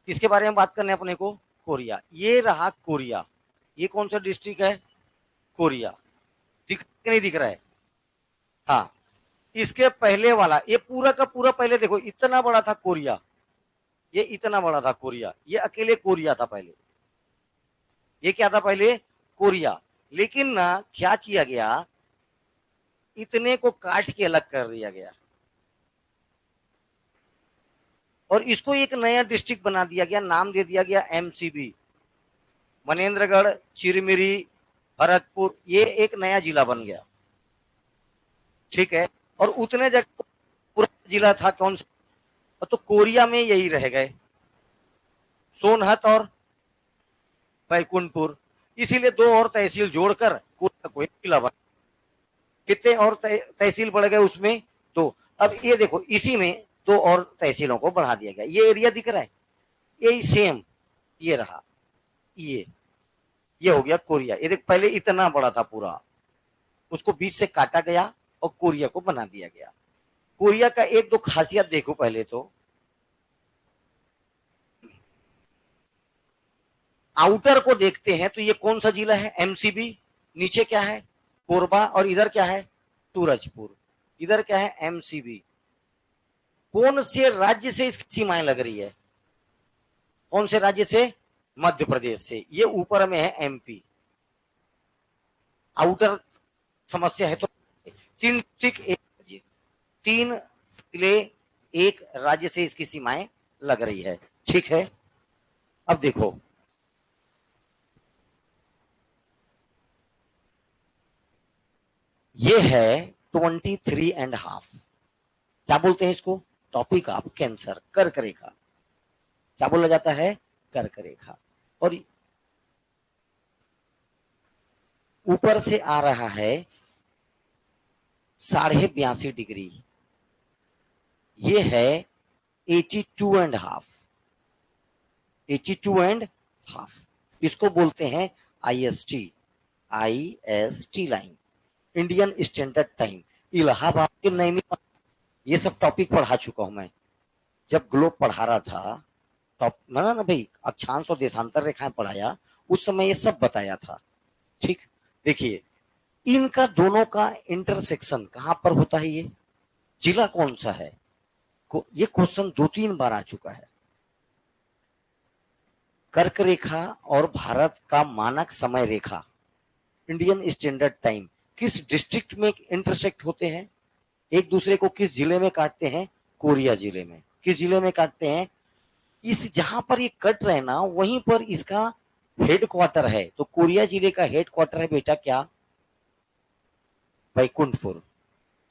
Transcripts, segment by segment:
इसके बारे में बात करने अपने को, कोरिया। ये रहा कोरिया। ये कौन सा डिस्ट्रिक्ट है? कोरिया। दिख नहीं दिख रहा है? हाँ। इसके पहले वाला, ये पूरा का पूरा, पहले देखो इतना बड़ा था कोरिया, ये इतना बड़ा था कोरिया, ये अकेले कोरिया था पहले। ये क्या था पहले? कोरिया। लेकिन ना क्या किया गया, इतने को काट के अलग कर दिया गया और इसको एक नया डिस्ट्रिक्ट बना दिया गया, नाम दे दिया गया एमसीबी, मनेन्द्रगढ़ चिरमिरी भरतपुर, ये एक नया जिला बन गया। ठीक है। और उतने जगह पूरा जिला था कौन सा? तो कोरिया में यही रह गए, सोनहत और बैकुंठपुर। इसीलिए दो और तहसील जोड़कर कोरिया को एक जिला बना। कितने और तहसील बढ़ गए उसमें? तो अब ये देखो, इसी में दो और तहसीलों को बढ़ा दिया गया। ये एरिया दिख रहा है, यही सेम ये रहा, ये हो गया कोरिया। ये देख, पहले इतना बड़ा था पूरा, उसको बीच से काटा गया और कोरिया को बना दिया गया। कोरिया का एक दो खासियत देखो पहले तो। आउटर को देखते हैं तो ये कौन सा जिला है? एमसीबी। नीचे क्या है? कोरबा। और इधर क्या है? सूरजपुर। इधर क्या है? एमसीबी। कौन से राज्य से इसकी सीमाएं लग रही है? कौन से राज्य से? मध्य प्रदेश से। ये ऊपर में है एमपी। आउटर समस्या है तो तीन जिले एक राज्य से इसकी सीमाएं लग रही है। ठीक है। अब देखो, ये है 23.5। क्या बोलते हैं इसको? टॉपिक ऑफ कैंसर, कर्क रेखा। क्या बोला जाता है? कर्क रेखा। और ऊपर से आ रहा है 82.5 डिग्री, ये है 82.5। 82.5 इसको बोलते हैं IST line, Indian standard time. Allahabad के नैनीताल, ये सब टॉपिक पढ़ा चुका हूं मैं। जब ग्लोब पढ़ा रहा था, टॉप ना भाई, अक्षांश और देशांतर रेखाएं पढ़ाया, उस समय ये सब बताया था। ठीक। देखिए, इनका दोनों का इंटरसेक्शन कहां पर होता है? ये जिला कौन सा है? ये क्वेश्चन 2-3 बार आ चुका है। कर्क रेखा और भारत का मानक समय रेखा, इंडियन स्टैंडर्ड टाइम, किस डिस्ट्रिक्ट में इंटरसेक्ट होते हैं? एक दूसरे को किस जिले में काटते हैं? कोरिया जिले में। किस जिले में काटते हैं? इस जहां पर ये कट रहे ना, वहीं पर इसका हेड क्वार्टर है। तो कोरिया जिले का हेड क्वार्टर है बेटा क्या? बैकुंठपुर।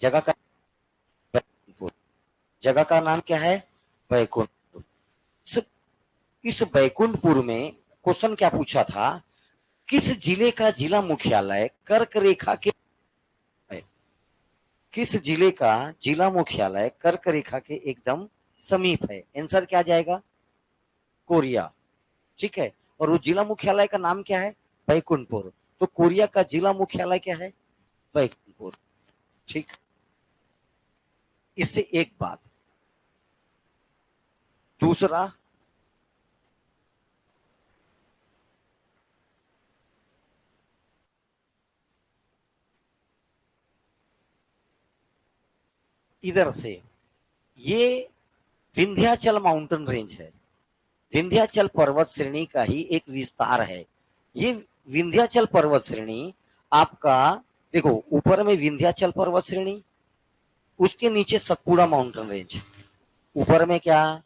जगह का बैकुंठपुर, जगह का नाम क्या है? बैकुंठपुर। इस बैकुंठपुर में क्वेश्चन क्या पूछा था? किस जिले का जिला मुख्यालय कर्क रेखा के, किस जिले का जिला मुख्यालय कर्क रेखा के एकदम समीप है? आंसर क्या जाएगा? कोरिया। ठीक है। और वो जिला मुख्यालय का नाम क्या है? बैकुंठपुर। तो कोरिया का जिला मुख्यालय क्या है? बैकुंठपुर। ठीक। इससे एक बात। दूसरा, इधर से ये विंध्याचल माउंटेन रेंज है, विंध्याचल पर्वत श्रेणी का ही एक विस्तार है। ये विंध्याचल पर्वत श्रेणी आपका, देखो ऊपर में विंध्याचल पर्वत श्रेणी, उसके नीचे सतपुड़ा माउंटेन रेंज। ऊपर में क्या?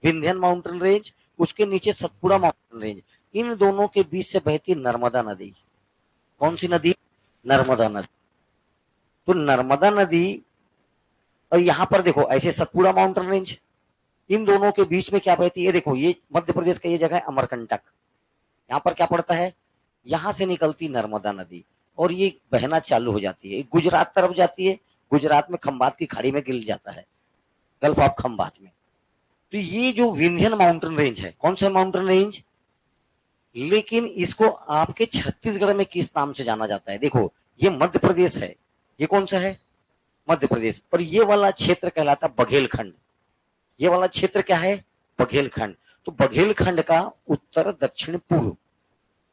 विंध्यन माउंटेन रेंज, उसके नीचे सतपुड़ा माउंटेन रेंज। इन दोनों के बीच से बहती नर्मदा नदी। कौन सी नदी? नर्मदा नदी। तो नर्मदा नदी, और यहां पर देखो ऐसे सतपुड़ा माउंटेन रेंज, इन दोनों के बीच में क्या बहती है? देखो, ये मध्य प्रदेश का ये जगह है अमरकंटक। यहाँ पर क्या पड़ता है? यहां से निकलती नर्मदा नदी और ये बहना चालू हो जाती है, गुजरात तरफ जाती है। गुजरात में खंबात की खाड़ी में गिर जाता है, गल्फ ऑफ खंबात में। तो ये जो विंध्यन माउंटेन रेंज है, कौन सा माउंटेन रेंज? लेकिन इसको आपके छत्तीसगढ़ में किस नाम से जाना जाता है? देखो, ये मध्य प्रदेश है, ये कौन सा है? मध्य प्रदेश। और ये वाला क्षेत्र कहलाता बघेलखंड। ये वाला क्षेत्र क्या है? बघेलखंड। तो बघेलखंड का उत्तर दक्षिण पूर्व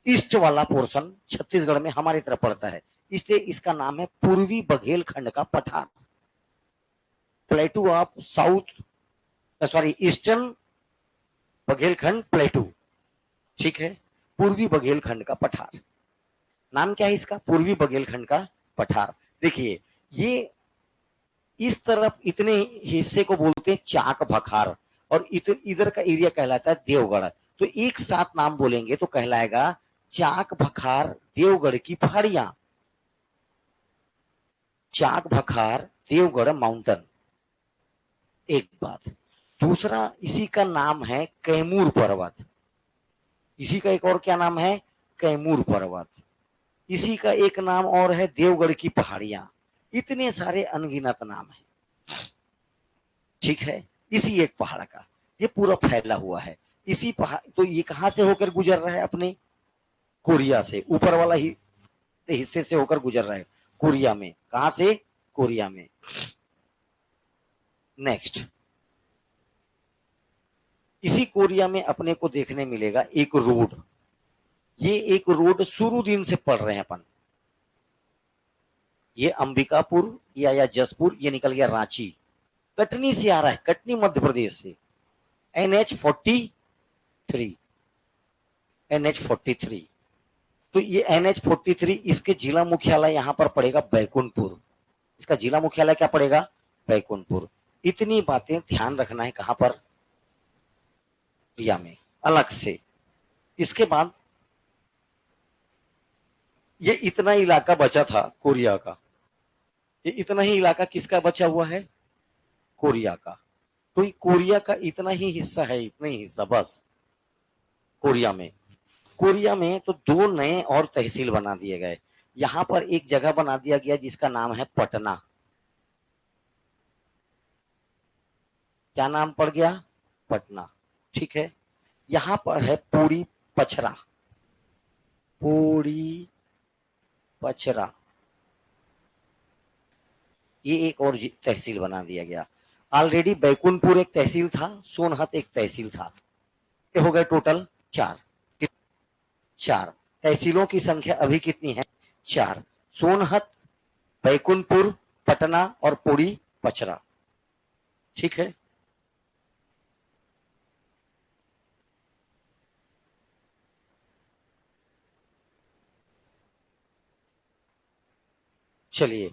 ईस्ट वाला पोर्शन छत्तीसगढ़ में हमारी तरफ पड़ता है, इसलिए इसका नाम है पूर्वी बघेलखंड का पठार। प्लेटू of south, sorry eastern Baghelkhand प्लेटू, ठीक है। पूर्वी बघेलखंड का पठार, नाम क्या है इसका? पूर्वी बघेलखंड का पठार। देखिए ये इस तरफ इतने हिस्से को बोलते हैं चाक भखार, और इधर का एरिया कहलाता है देवगढ़। तो एक साथ नाम बोलेंगे तो कहलाएगा चाक भखार देवगढ़ की पहाड़ियां, चाक भखार देवगढ़ माउंटेन। एक बात। दूसरा, इसी का नाम है कैमूर पर्वत। इसी का एक और क्या नाम है? कैमूर पर्वत। इसी का एक नाम और है देवगढ़ की पहाड़ियां। इतने सारे अनगिनत नाम है, ठीक है, इसी एक पहाड़ का ये पूरा फैला हुआ है। इसी पहाड़, तो ये कहां से होकर गुजर रहा है? अपने कोरिया से, ऊपर वाला ही हिस्से से होकर गुजर रहा है कोरिया में। कहां से? कोरिया में। नेक्स्ट, इसी कोरिया में अपने को देखने मिलेगा एक रोड। ये एक रोड शुरू दिन से पढ़ रहे हैं अपन। ये अंबिकापुर या जसपुर, ये निकल गया रांची, कटनी से आ रहा है, कटनी मध्य प्रदेश से। NH43, NH43। तो ये NH43, इसके जिला मुख्यालय यहां पर पड़ेगा बैकुंठपुर। इसका जिला मुख्यालय क्या पड़ेगा? बैकुंठपुर। इतनी बातें ध्यान रखना है कहां पर? कोरिया में अलग से। इसके बाद ये इतना इलाका बचा था कोरिया का, ये इतना ही इलाका किसका बचा हुआ है? कोरिया का। तो ये कोरिया का इतना ही हिस्सा है, इतना ही हिस्सा बस कोरिया में। कोरिया में तो दो नए और तहसील बना दिए गए। यहां पर एक जगह बना दिया गया जिसका नाम है पटना। क्या नाम पड़ गया? पटना, ठीक है। यहां पर है पूरी पचरा, पूरी पचरा, ये एक और तहसील बना दिया गया। ऑलरेडी बैकुंठपुर एक तहसील था, सोनहत एक तहसील था। ये हो गए टोटल चार। चार तहसीलों की संख्या अभी कितनी है? चार। सोनहत, बैकुंठपुर, पटना और पुरी पचरा, ठीक है। चलिए,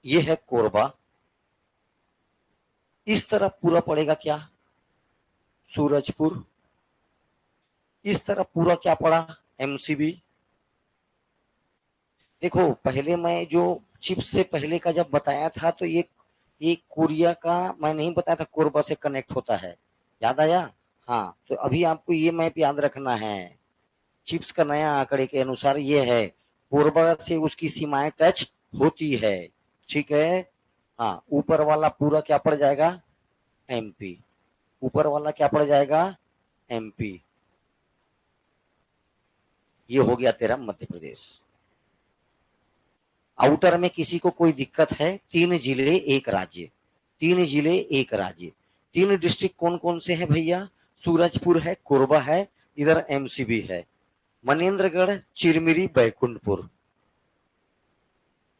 ये है कोरबा। इस तरफ पूरा पड़ेगा क्या? सूरजपुर। इस तरफ पूरा क्या पड़ा? MCB। देखो पहले मैं जो चिप्स से पहले का जब बताया था तो ये कोरिया का मैं नहीं बताया था, कोरबा से कनेक्ट होता है, याद आया? हाँ, तो अभी आपको ये मैप याद रखना है। चिप्स का नया आंकड़े के अनुसार ये है, कोरबा से उसकी सीमाएं टच होती है, ठीक है। हाँ, ऊपर वाला पूरा क्या पड़ जाएगा? MP। ऊपर वाला क्या पड़ जाएगा? MP। ये हो गया तेरा मध्य प्रदेश। आउटर में किसी को कोई दिक्कत है? 3 जिले 1 राज्य, 3 जिले 1 राज्य। 3 डिस्ट्रिक्ट कौन कौन से हैं भैया? सूरजपुर है, कोरबा है, इधर MCB है, मनेन्द्रगढ़, चिरमिरी, बैकुंठपुर,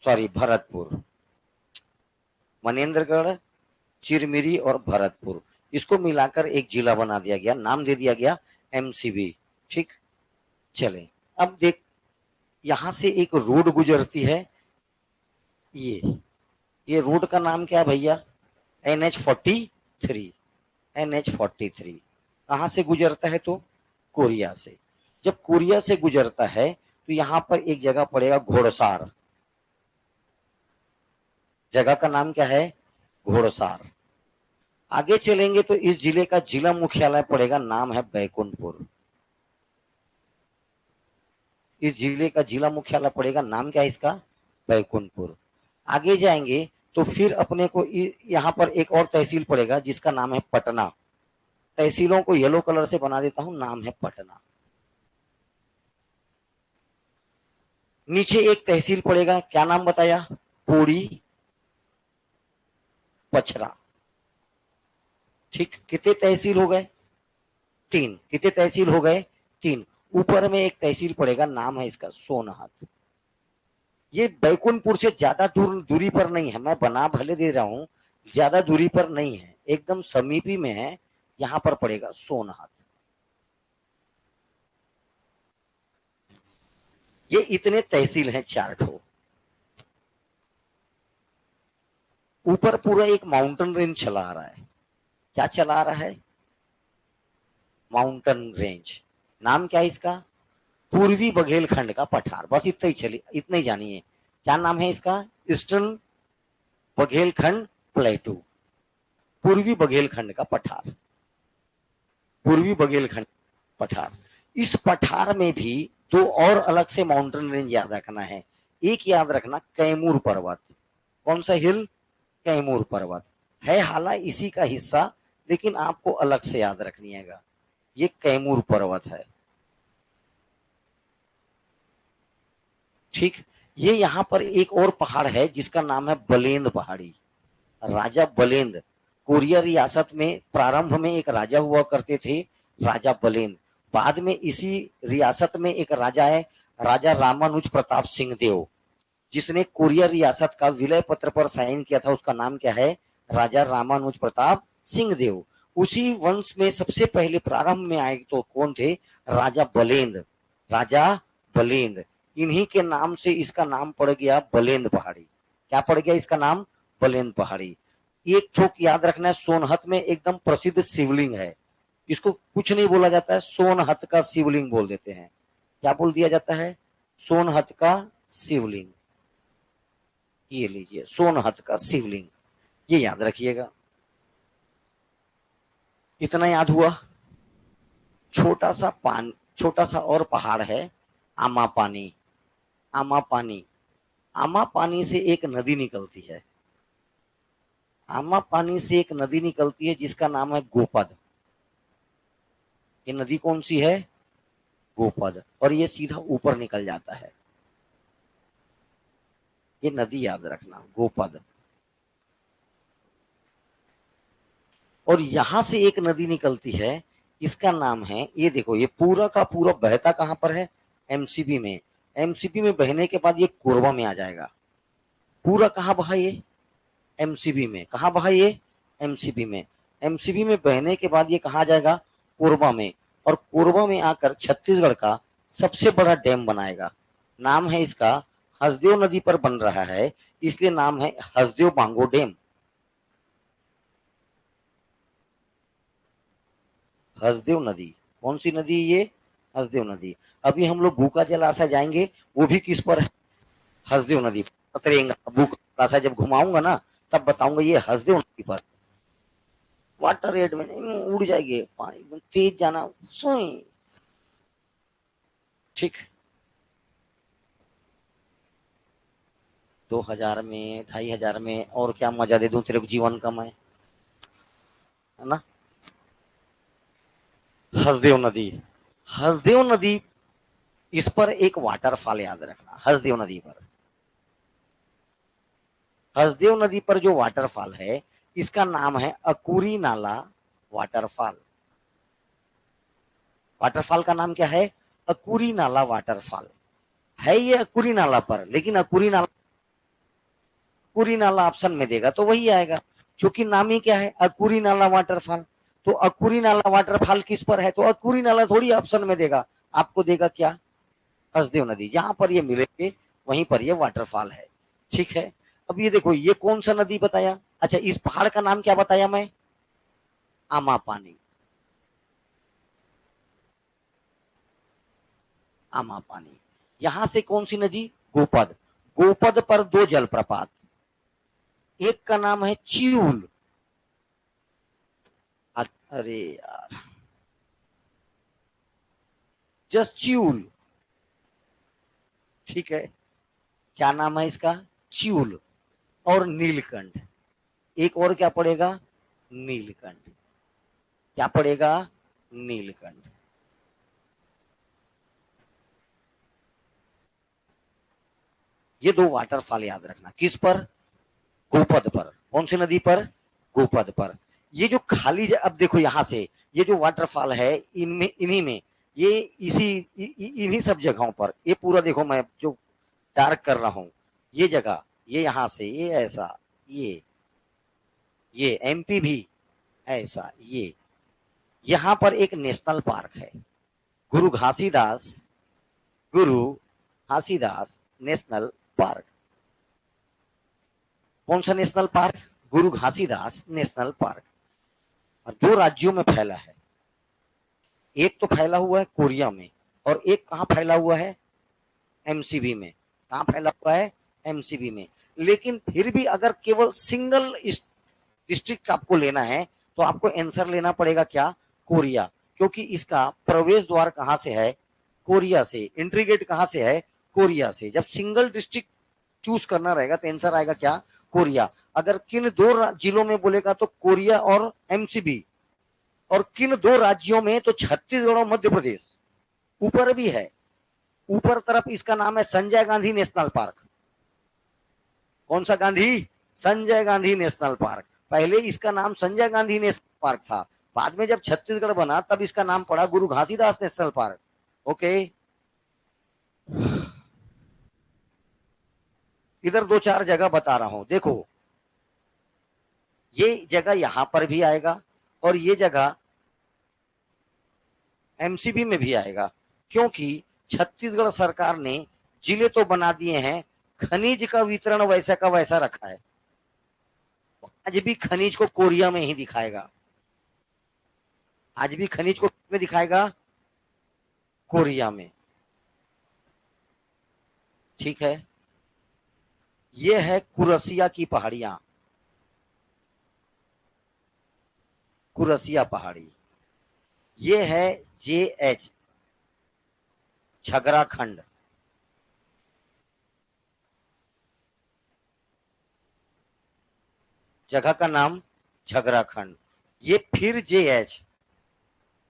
सॉरी भरतपुर, मनेन्द्रगढ़, चिरमिरी और भरतपुर, इसको मिलाकर एक जिला बना दिया गया, नाम दे दिया गया MCB, ठीक। चले, अब देख, यहां से एक रोड गुजरती है। ये रोड का नाम क्या है भैया? NH43। NH43 कहां से गुजरता है? तो कोरिया से। जब कोरिया से गुजरता है तो यहां पर एक जगह पड़ेगा घोड़सार। जगह का नाम क्या है? घोड़सार। आगे चलेंगे तो इस जिले का जिला मुख्यालय पड़ेगा, नाम है बैकुंठपुर। इस जिले का जिला मुख्यालय पड़ेगा, नाम क्या है इसका? बैकुंठपुर। आगे जाएंगे तो फिर अपने को यहाँ पर एक और तहसील पड़ेगा जिसका नाम है पटना। तहसीलों को येलो कलर से बना देता हूं, नाम है पटना। नीचे एक तहसील पड़ेगा, क्या नाम बताया? पोड़ी पचरा। ठीक, कितने तहसील हो गए? तीन। कितने तहसील हो गए? तीन। ऊपर में एक तहसील पड़ेगा, नाम है इसका सोनहत। ये बैकुंठपुर से ज्यादा दूरी पर नहीं है, मैं बना भले दे रहा हूं, ज्यादा दूरी पर नहीं है, एकदम समीपी में है। यहां पर पड़ेगा सोनहत। ये इतने तहसील हैं, चार ठो। ऊपर पूरा एक माउंटेन रेंज चला आ रहा है। क्या चला आ रहा है? Mountain range. नाम क्या है इसका? पूर्वी बघेलखंड का पठार। बस इतना ही चलिए, इतना ही जानिए। क्या नाम है इसका? ईस्टर्न बघेलखंड प्लेटू। पूर्वी बघेलखंड का पठार। पूर्वी बघेलखंड पठार। इस पठार में भी दो और अलग से माउंटेन रेंज याद रखना है। एक याद रखना, कैमूर पर्वत। कौन सा हिल? कैमूर पर्वत है, हालांकि इसी का हिस्सा, लेकिन आपको अलग से याद रखनी है। ये कैमूर पर्वत है। ठीक। ये यहां पर एक और पहाड़ है जिसका नाम है बलेंद पहाड़ी। राजा बलेंद, कोरिया रियासत में प्रारंभ में एक राजा हुआ करते थे, राजा बलेंद। बाद में इसी रियासत में एक राजा है, राजा रामानुज प्रताप सिंह देव, जिसने कोरिया रियासत का विलय पत्र पर साइन किया था। उसका नाम क्या है? राजा रामानुज प्रताप सिंह देव। उसी वंश में सबसे पहले प्रारंभ में आए तो कौन थे? राजा बलेंद। राजा बलेंद, इन्हीं के नाम से इसका नाम पड़ गया बलेंद पहाड़ी। क्या पड़ गया इसका नाम? बलेंद पहाड़ी। एक चौक याद रखना है, सोनहत में एकदम प्रसिद्ध शिवलिंग है। इसको कुछ नहीं बोला जाता है, सोनहत का शिवलिंग बोल देते हैं। क्या बोल दिया जाता है? सोनहत का शिवलिंग। ये लीजिए, सोनहत का शिवलिंग, ये याद रखिएगा। इतना याद हुआ। छोटा सा और पहाड़ है, आमा पानी। आमा पानी। आमा पानी से एक नदी निकलती है। आमा पानी से एक नदी निकलती है जिसका नाम है गोपद। ये नदी कौन सी है? गोपद। और ये सीधा ऊपर निकल जाता है। ये नदी याद रखना, गोपद। और यहां से एक नदी निकलती है, इसका नाम है, ये देखो, ये पूरा का पूरा बहता कहां पर है? एमसीबी में। एमसीबी में बहने के बाद ये कोरबा में आ जाएगा। पूरा कहां बहा ये? एमसीबी में। कहां बहा ये? एमसीबी में। एमसीबी में बहने के बाद ये कहा जाएगा? कोरबा में। और कोरबा में आकर छत्तीसगढ़ का सबसे बड़ा डैम बनाएगा। नाम है इसका, हसदेव नदी पर बन रहा है, इसलिए नाम है हसदेव बांगो डैम। हसदेव नदी। कौन सी नदी ये? हसदेव नदी। अभी हम लोग भूखा जलाशय जाएंगे, वो भी किस पर है? हसदेव नदी पर उतरेंगे। भूखा जलाशय जब घुमाऊंगा ना, तब बताऊंगा ये हसदेव नदी पर। वाटर रेट में उड़ जाएगी, पानी एकदम तेज जाना, सुई। ठीक। 2000 में, 2500 में, और क्या मजा दे दूं तेरे को जीवन का मैं, है ना? हसदेव नदी। हसदेव नदी, इस पर एक वाटरफॉल याद रखना, हसदेव नदी पर। हसदेव नदी पर जो वाटरफॉल है, इसका नाम है अकुरी नाला वाटरफॉल। वाटरफॉल का नाम क्या है? अकुरी नाला वाटरफॉल। है ये अकुरी नाला पर, लेकिन अकुरी नाला ऑप्शन में देगा तो वही आएगा, क्योंकि नाम ही क्या है? अकुरी नाला वाटरफॉल। तो अकुरी नाला वाटरफॉल किस पर है? तो अकुरी नाला थोड़ी ऑप्शन में देगा, आपको देगा क्या? हसदेव नदी। जहां पर ये मिलेंगे वहीं पर ये वाटरफॉल है। ठीक है। अब ये देखो, ये कौन सा नदी बताया? अच्छा, इस पहाड़ का नाम क्या बताया मैं? आमा पानी। आमा पानी। यहां से कौन सी नदी? गोपद। गोपद पर दो जलप्रपात। एक का नाम है चिऊल। अरे यार, जस्ट चिऊल। ठीक है। क्या नाम है इसका? चिऊल। और नीलकंठ। एक और क्या पड़ेगा? नीलकंठ। क्या पड़ेगा? नीलकंठ। ये दो वाटरफॉल याद रखना। किस पर? गोपद पर। कौन सी नदी पर? गोपद पर। ये जो खाली अब देखो यहां से ये जो वाटरफॉल है इनमें इन्हीं में ये इन्हीं सब जगहों पर ये पूरा देखो मैं जो डार्क कर रहा हूं ये जगह, ये यहां से ये ऐसा, ये एमपी भी ऐसा, ये यहां पर एक नेशनल पार्क है, गुरु घासीदास गुरु घासीदास नेशनल पार्क। कौन सा नेशनल पार्क? गुरु घासीदास नेशनल पार्क। और दो राज्यों में फैला है। एक तो फैला हुआ है कोरिया में और एक कहां फैला हुआ है? एमसीबी में। कहां फैला हुआ है? एमसीबी में। लेकिन फिर भी अगर केवल सिंगल डिस्ट्रिक्ट आपको लेना है तो आपको आंसर लेना पड़ेगा क्या? कोरिया। क्योंकि इसका प्रवेश द्वार कहां से है? कोरिया से। एंट्री गेट कहां से है? कोरिया से। जब सिंगल डिस्ट्रिक्ट चूज करना रहेगा तो आंसर आएगा क्या? कोरिया। अगर किन दो जिलों में बोलेगा तो कोरिया और एमसीबी। और किन दो राज्यों में? तो छत्तीसगढ़ और मध्य प्रदेश। ऊपर भी है, ऊपर तरफ इसका नाम है संजय गांधी नेशनल पार्क। कौन सा गांधी? Sanjay Gandhi national park. पहले इसका नाम संजय गांधी नेशनल पार्क था, बाद में जब छत्तीसगढ़ बना तब इसका नाम पड़ा गुरु घासीदास नेशनल पार्क। ओके, इधर दो चार जगह बता रहा हूं। देखो ये जगह यहां पर भी आएगा और ये जगह एमसीबी में भी आएगा, क्योंकि छत्तीसगढ़ सरकार ने जिले तो बना दिए हैं, खनिज का वितरण वैसा का वैसा रखा है। आज भी खनिज को कोरिया में ही दिखाएगा, आज भी खनिज को में दिखाएगा, कोरिया में। ठीक है, ये है कुरसिया की पहाड़ियां, कुरसिया पहाड़ी। ये है JH झगरा खंड। जगह का नाम झगरा खंड। ये फिर JH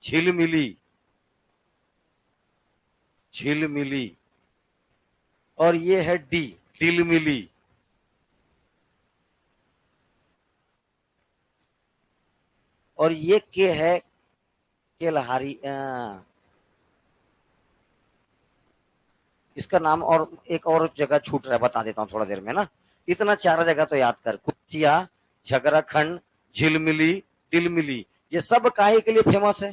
झिलमिली, झिलमिली। और ये है D डिलमिली। और ये के है केलहारी। इसका नाम और एक और जगह छूट रहा है, बता देता हूं थोड़ा देर में ना। इतना चार जगह तो याद कर, कुचिया, झगराखंड, झिलमिली, तिलमिली। ये सब काहे के लिए फेमस है?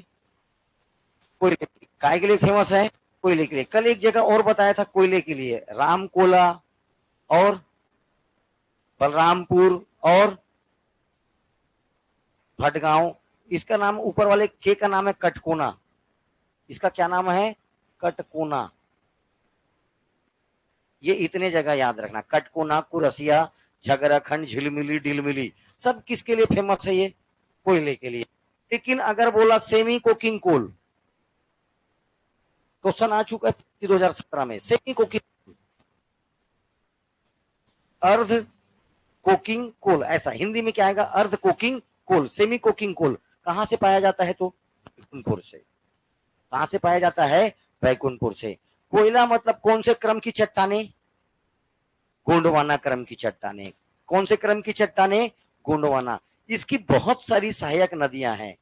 कोयले के लिए। काहे के लिए फेमस है? कोयले के लिए। कल एक जगह और बताया था कोयले के लिए, रामकोला और बलरामपुर और भटगांव। इसका नाम ऊपर वाले के का नाम है कटकोना। इसका क्या नाम है? कटकोना। ये इतने जगह याद रखना, कटकोना, कुरसिया, झगराखंड, झिलमिली, डिलमिली। सब किसके लिए फेमस है? ये कोयले के लिए। लेकिन अगर बोला सेमी कोकिंग कोल, क्वेश्चन आ चुका है 2017 में, सेमी कोकिंग, अर्ध कोकिंग कोल, ऐसा हिंदी में क्या आएगा? अर्ध coking coal, semi coking coal. कहां से पाया जाता है? तो बैकुंठपुर से। कहां से पाया जाता है? बैकुंठपुर से। कोयला मतलब कौन से क्रम की चट्टाने? गोंडवाना क्रम की चट्टाने। कौन से क्रम की चट्टाने? गोंडवाना। इसकी बहुत सारी सहायक नदियां हैं,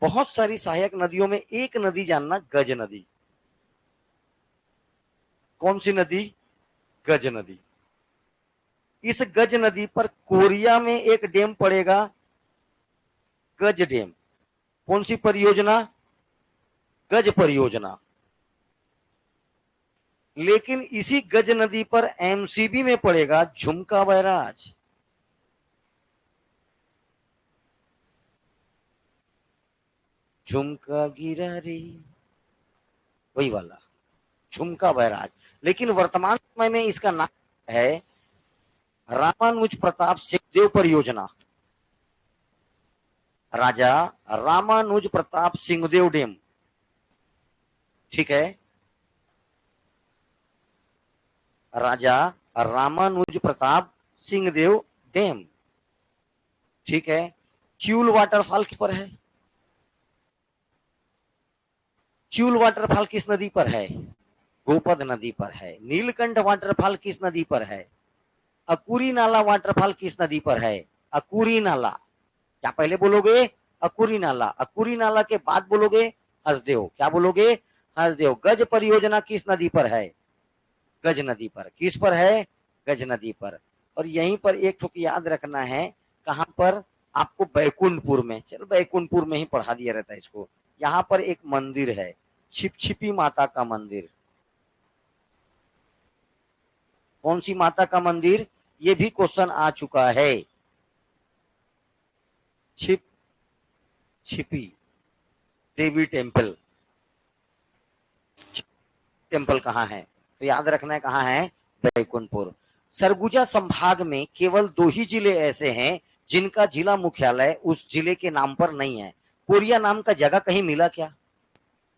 बहुत सारी सहायक नदियों में एक नदी जानना, गज नदी। कौन सी नदी? गज नदी। इस गज नदी पर कोरिया में एक डैम पड़ेगा, गज डैम। कौन सी परियोजना? गज परियोजना। लेकिन इसी गज नदी पर एमसीबी में पड़ेगा झुमका बैराज। झुमका गिरा रे, वही वाला झुमका बैराज। लेकिन वर्तमान समय में इसका नाम है रामानुज प्रताप सिंहदेव परियोजना। राजा रामानुज प्रताप सिंहदेव डैम। ठीक है, राजा रामानुज प्रताप सिंहदेव डैम। ठीक है, च्यूल वाटरफॉल किस पर है? च्यूल वाटरफॉल किस नदी पर है? गोपद नदी पर है। नीलकंठ वाटरफॉल किस नदी पर है? अकुरी नाला वाटरफॉल किस नदी पर है? अकुरी नाला। क्या पहले बोलोगे? अकुरी नाला। अकुरी नाला के बाद बोलोगे हसदेव। क्या बोलोगे? हसदेव। गज परियोजना किस नदी पर है? गज नदी पर। किस पर है? गज नदी पर। और यहीं पर एक ठोक याद रखना है, कहां पर? आपको बैकुंठपुर में। चलो बैकुंठपुर में ही पढ़ा दिया रहता है इसको। यहाँ पर एक मंदिर है, छिपछिपी माता का मंदिर। कौन सी माता का मंदिर? ये भी क्वेश्चन आ चुका है। छिप छिपी देवी टेम्पल। टेम्पल कहाँ है? तो याद रखना है कहाँ है? बैकुंठपुर। सरगुजा संभाग में केवल 2 ही जिले ऐसे हैं जिनका जिला मुख्यालय उस जिले के नाम पर नहीं है। कोरिया नाम का जगह कहीं मिला क्या?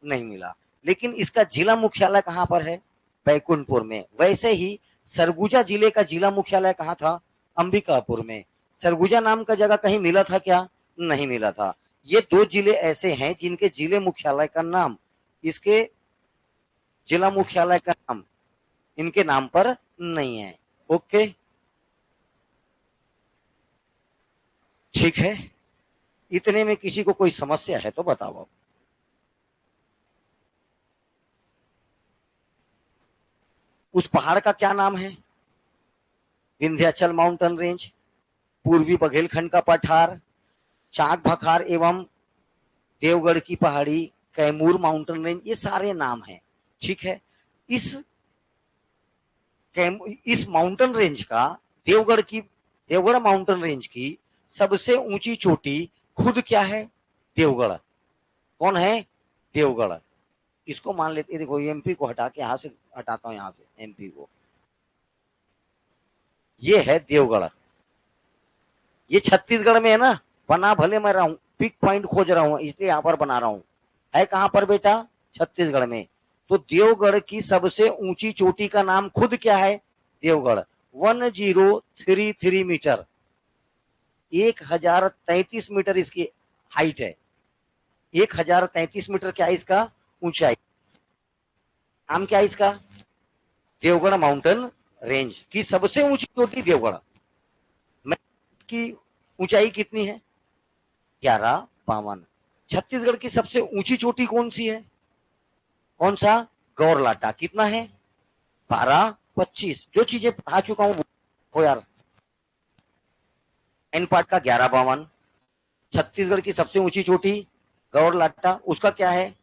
नहीं मिला। लेकिन इसका जिला मुख्यालय कहां पर है? बैकुंठपुर में। वैसे ही सरगुजा जिले का जिला मुख्यालय कहाँ था? अंबिकापुर में। सरगुजा नाम का जगह कहीं मिला था क्या? नहीं मिला था। ये 2 जिले ऐसे हैं जिनके जिले मुख्यालय का नाम, इसके जिला मुख्यालय का नाम इनके नाम पर नहीं है। ओके, ठीक है। इतने में किसी को कोई समस्या है तो बताओ। उस पहाड़ का क्या नाम है? विंध्याचल माउंटेन रेंज, पूर्वी बघेलखंड का पठार, चाक भखार एवं देवगढ़ की पहाड़ी, कैमूर माउंटेन रेंज, ये सारे नाम हैं। ठीक है। इस इस माउंटेन रेंज का, देवगढ़ माउंटेन रेंज की सबसे ऊंची चोटी खुद क्या है? देवगढ़। कौन है? देवगढ़। इसको मान लेते, देखो एमपी को हटा के यहां से हटाता हूं, यहां से एमपी को। ये है देवगढ़। ये छत्तीसगढ़ में है ना। बना भले मैं रहा हूं, पिक पॉइंट खोज रहा हूं इसलिए यहां पर बना रहा हूं। है कहां पर बेटा? छत्तीसगढ़ में। तो देवगढ़ की सबसे ऊंची चोटी का नाम खुद क्या है? देवगढ़। 1033 मीटर, 1033 मीटर इसकी हाइट है। 1033 मीटर क्या है इसका? ऊंचाई। नाम क्या है इसका? देवगढ़ माउंटेन रेंज की सबसे ऊंची चोटी देवगढ़ की ऊंचाई कितनी है? 1152। छत्तीसगढ़ की सबसे ऊंची चोटी कौन सी है? कौन सा? गौरलाटा। कितना है? 1225। जो चीजें पढ़ा चुका हूं वो यार। एन पार्ट का 1152। छत्तीसगढ़ की सबसे ऊंची चोटी गौरलाटा, उसका क्या है?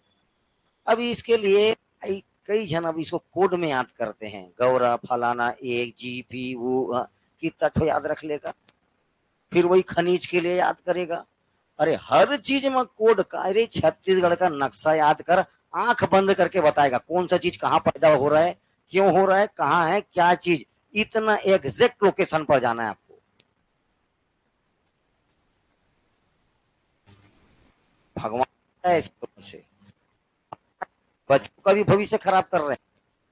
अभी इसके लिए कई जन अब इसको कोड में याद करते हैं। गौरा फलाना एक जीपी वो कितना ठो याद रख लेगा? फिर वही खनिज के लिए याद करेगा। अरे हर चीज में कोड का। अरे छत्तीसगढ़ का नक्शा याद कर, आंख बंद करके बताएगा कौन सा चीज कहाँ पैदा हो रहा है, क्यों हो रहा है, कहाँ है क्या चीज। इतना एग्जैक्ट लोकेशन पर जाना है आपको। भगवान ऐसे लोगों से बच्चों का भी भविष्य खराब कर रहे हैं।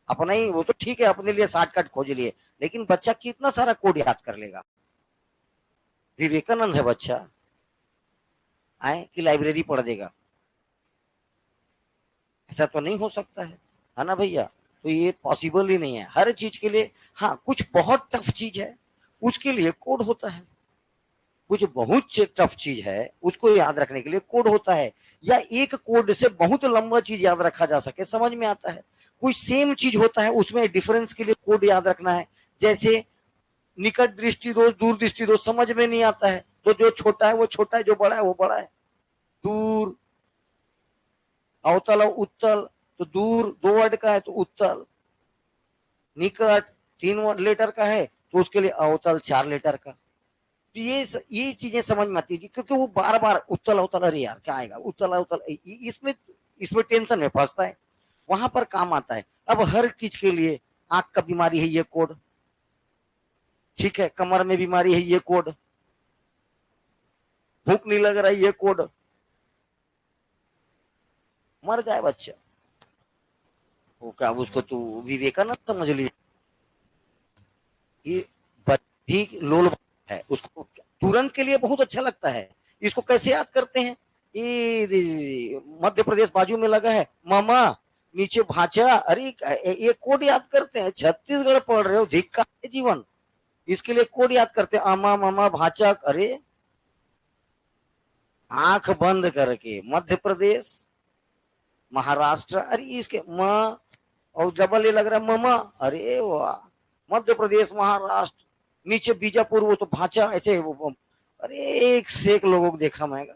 अपना ही वो तो ठीक है, अपने लिए शॉर्टकट खोज लिए, लेकिन बच्चा कितना सारा कोड याद कर लेगा? विवेकानंद है बच्चा, आए कि लाइब्रेरी पढ़ देगा? ऐसा तो नहीं हो सकता है ना भैया? तो ये पॉसिबल ही नहीं है हर चीज के लिए। हाँ, कुछ बहुत टफ चीज है उसके लिए कोड होता है। कुछ बहुत टफ चीज है उसको याद रखने के लिए कोड होता है। या एक कोड से बहुत लंबा चीज याद रखा जा सके, समझ में आता है। कोई सेम चीज होता है उसमें डिफरेंस के लिए कोड याद रखना है। जैसे निकट दृष्टि दोष, दूर दृष्टि दोष समझ में नहीं आता है, तो जो छोटा है वो छोटा है, जो बड़ा है वो बड़ा है। दूर, अवतल और उत्तल, तो दूर 2 वर्ड का है तो उत्तल। निकट 3 लेटर का है तो उसके लिए अवतल 4 लेटर का। तो ये चीजें समझ में आती है क्योंकि वो बार बार उत्तल अवतल, अरे यार क्या आएगा उत्तल अवतल, इसमें इसमें टेंशन में फंसता है। वहां पर काम आता है। अब हर चीज के लिए, आंख का बीमारी है ये कोड, ठीक है, कमर में बीमारी है ये कोड, भूख नहीं लग रहा है ये कोड। मर जाए बच्चा। वो क्या, उसको तू विवेकानंद समझ ली? ये भी लोल है, उसको तुरंत के लिए बहुत अच्छा लगता है। इसको कैसे याद करते हैं? ये मध्य प्रदेश बाजू में लगा है, मामा नीचे भाचा, अरे ये कोड याद करते हैं। छत्तीसगढ़ पढ़ रहे हो, धिक्कार है जीवन। इसके लिए कोड याद करते हैं, आमा मामा भाचा। अरे आंख बंद करके मध्य प्रदेश, महाराष्ट्र, अरे इसके माँ और डबल ए लग रहा है मामा, अरे वाह, मध्य प्रदेश महाराष्ट्र, नीचे बीजापुर, वो तो भाचा ऐसे अरे एक से एक लोगों को देखा मैं।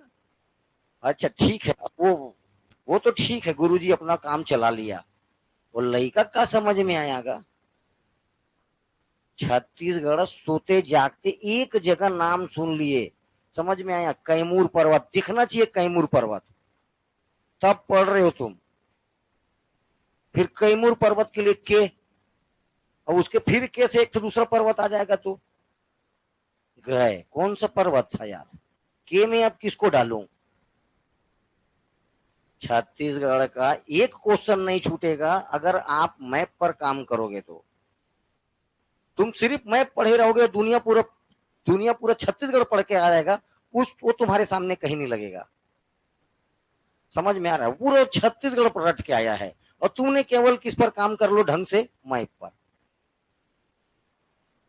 अच्छा ठीक है, वो तो ठीक है, गुरुजी अपना काम चला लिया, वो लड़का का समझ में आएगा? छत्तीसगढ़ सोते जागते एक जगह नाम सुन लिए, समझ में आया? कैमूर पर्वत दिखना चाहिए, कैमूर पर्वत, तब पढ़ रहे हो तुम। फिर कैमूर पर्वत के लिए के, और उसके फिर के से एक तो दूसरा पर्वत आ जाएगा, तो गए कौन सा पर्वत था यार? के में अब किसको डालूं? छत्तीसगढ़ का एक क्वेश्चन नहीं छूटेगा अगर आप मैप पर काम करोगे तो। तुम सिर्फ मैप पढ़े रहोगे, दुनिया पूरा छत्तीसगढ़ पढ़ के आ जाएगा, वो तुम्हारे सामने कहीं नहीं लगेगा। समझ में आ रहा है? पूरा छत्तीसगढ़ पर रट के आया है, और तुमने केवल किस पर काम कर लो? ढंग से मैप पर।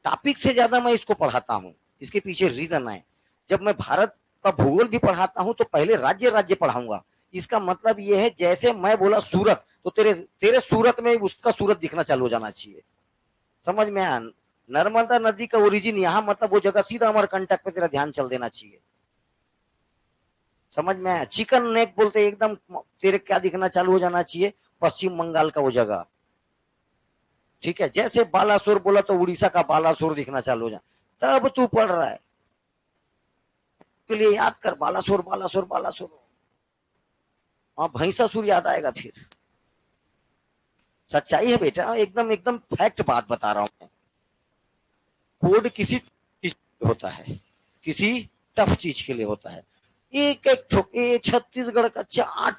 टॉपिक से ज्यादा मैं इसको पढ़ाता हूं, इसके पीछे रीजन है। जब मैं भारत का भूगोल भी पढ़ाता हूं तो पहले राज्य राज्य पढ़ाऊंगा। इसका मतलब यह है, जैसे मैं बोला सूरत, तो तेरे सूरत में उसका सूरत दिखना चालू हो जाना चाहिए। समझ में आया? नर्मदा नदी का ओरिजिन यहाँ, मतलब वो जगह सीधा अमरकंटक पे तेरा ध्यान चल देना चाहिए। समझ में आया? चिकन नेक बोलते एकदम तेरे क्या दिखना चालू हो जाना चाहिए? पश्चिम बंगाल का वो जगह। ठीक है, जैसे बालासोर बोला तो उड़ीसा का बालासोर दिखना चालू हो जाए, तब तू पढ़ रहा है। के लिए याद कर, बालासोर बालासोर बालासोर, हाँ भैंसासुर याद आएगा फिर। सच्चाई है बेटा, एकदम एकदम फैक्ट बात बता रहा हूं मैं। कोड किसी होता है, किसी टफ चीज के लिए होता है। एक एक छत्तीसगढ़ का 4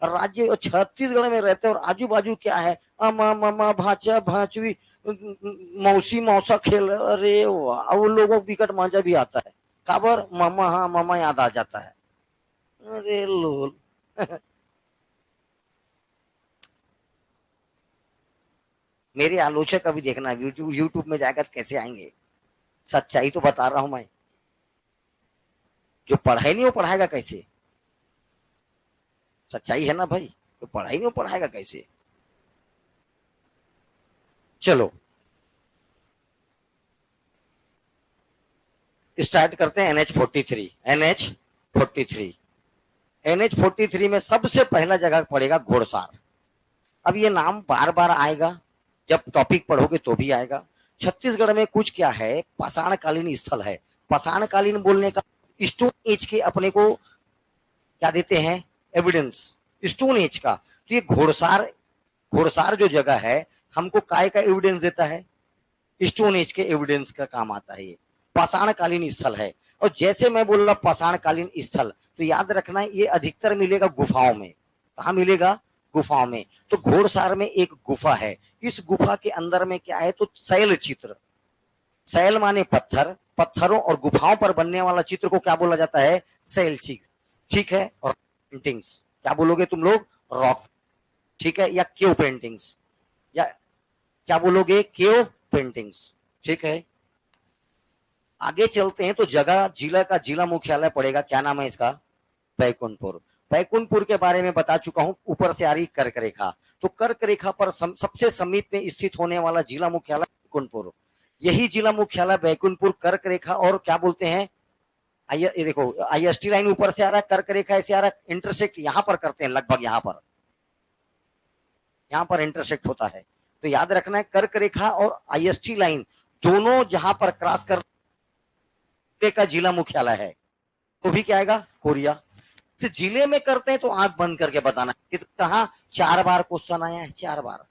राज्य छत्तीसगढ़ में रहते हैं, और आजू बाजू क्या है? अमा मामा भाचा भाचवी, मौसी मौसा खेल। अरे वाह, वो लोगों को विकट मजा भी आता है। काबर मामा, हाँ मामा याद आ जाता है। अरे लोल मेरे आलोचक अभी देखना, यूट्यूब में जाकर कैसे आएंगे। सच्चाई तो बता रहा हूं मैं। जो पढ़ाई नहीं वो पढ़ाएगा कैसे? सच्चाई है ना भाई, तो पढ़ाई नहीं वो पढ़ाएगा कैसे? चलो स्टार्ट करते हैं। NH43, NH43 में सबसे पहला जगह पड़ेगा घोड़सार। अब ये नाम बार बार आएगा, जब टॉपिक पढ़ोगे तो भी आएगा। छत्तीसगढ़ में कुछ क्या है, पाषाणकालीन स्थल है। पाषाणकालीन बोलने का, स्टोन एज के अपने को क्या देते हैं? एविडेंस, स्टोन एज का। तो ये घोड़सार, घोड़सार जो जगह है, हमको काय का एविडेंस देता है? स्टोन एज के एविडेंस का काम आता है। ये पाषाणकालीन स्थल है। और जैसे मैं बोल रहा पाषाणकालीन स्थल, तो याद रखना ये अधिकतर मिलेगा गुफाओं में। कहा मिलेगा? गुफाओं में। तो घोड़सार में एक गुफा है, इस गुफा के अंदर में क्या है? तो शैल चित्र, शैल माने पत्थर, पत्थरों और गुफाओं पर बनने वाला चित्र को क्या बोला जाता है? शैल चित्र। ठीक है, और पेंटिंग्स क्या बोलोगे तुम लोग? रॉक। ठीक है, या क्यों पेंटिंग्स, या क्या बोलोगे? क्यों पेंटिंग्स। ठीक है, आगे चलते हैं। तो जगह, जिला का जिला मुख्यालय पड़ेगा, क्या नाम है इसका? बैकुंठपुर। बैकुंठपुर के बारे में बता चुका हूं। ऊपर से आ रही कर्क रेखा, तो कर्क रेखा पर सबसे समीप में स्थित होने वाला जिला मुख्यालय बैकुंठपुर। यही जिला मुख्यालय बैकुंठपुर कर्क रेखा, और क्या बोलते हैं? ये देखो, IST लाइन ऊपर से आ रहा है, कर्क रेखा ऐसे आ रहा है, इंटरसेक्ट यहां पर करते हैं, लगभग यहां पर इंटरसेक्ट होता है। तो याद रखना है, कर्क रेखा और IST लाइन दोनों जहां पर क्रॉस कर का जिला मुख्यालय है। तो भी क्या आएगा? कोरिया। जिले में करते हैं तो आंख बंद करके बताना कि कहा 4 बार क्वेश्चन आया है, 4 बार।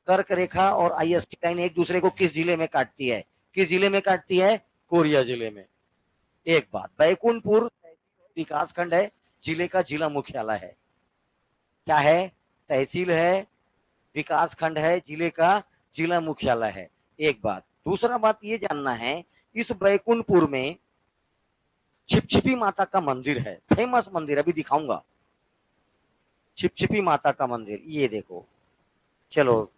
कर्क रेखा और IST लाइन एक दूसरे को किस जिले में काटती है? किस जिले में काटती है? कोरिया जिले में। एक बात, बैकुंठपुर विकास खंड है, जिले का जिला मुख्यालय है। क्या है? तहसील है, विकास खंड है, जिले का जिला मुख्यालय है। एक बात, दूसरा बात ये जानना है, इस बैकुंठपुर में छिपछिपी माता का मंदिर है, फेमस मंदिर, अभी दिखाऊंगा। छिपछिपी माता का मंदिर, ये देखो, चलो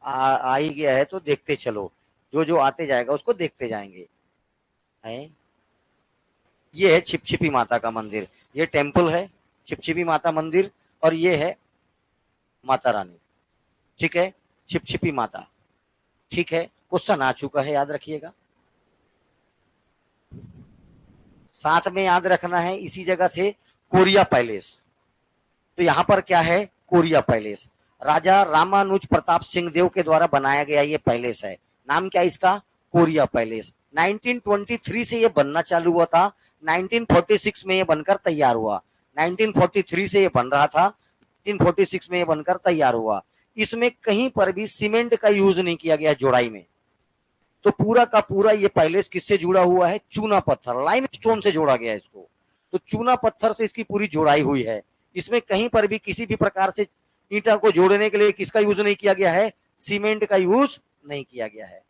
आ ही गया है तो देखते चलो, जो जो आते जाएगा उसको देखते जाएंगे। है, ये है छिपछिपी माता का मंदिर, ये टेम्पल है छिपछिपी माता मंदिर, और ये है माता रानी। ठीक है, छिपछिपी माता। ठीक है, क्वेश्चन आ चुका है, याद रखिएगा। साथ में याद रखना है इसी जगह से कोरिया पैलेस। तो यहां पर क्या है, कोरिया पैलेस, राजा रामानुज प्रताप सिंह देव के द्वारा बनाया गया ये पैलेस है। नाम क्या है इसका, कोरिया पैलेस। 1923 से ये बनना चालू हुआ था, 1946 में ये बनकर तैयार हुआ। 1943 से ये बन रहा था, 1946 में ये बनकर तैयार हुआ। इसमें कहीं पर भी सीमेंट का यूज नहीं किया गया जोड़ाई में। तो पूरा का पूरा ये पैलेस किससे जुड़ा हुआ है, चूना पत्थर, लाइमस्टोन से जोड़ा गया है इसको। तो चूना पत्थर से इसकी पूरी जोड़ाई हुई है। इसमें कहीं पर भी किसी भी प्रकार से ईंटा को जोड़ने के लिए किसका यूज नहीं किया गया है, सीमेंट का यूज नहीं किया गया है,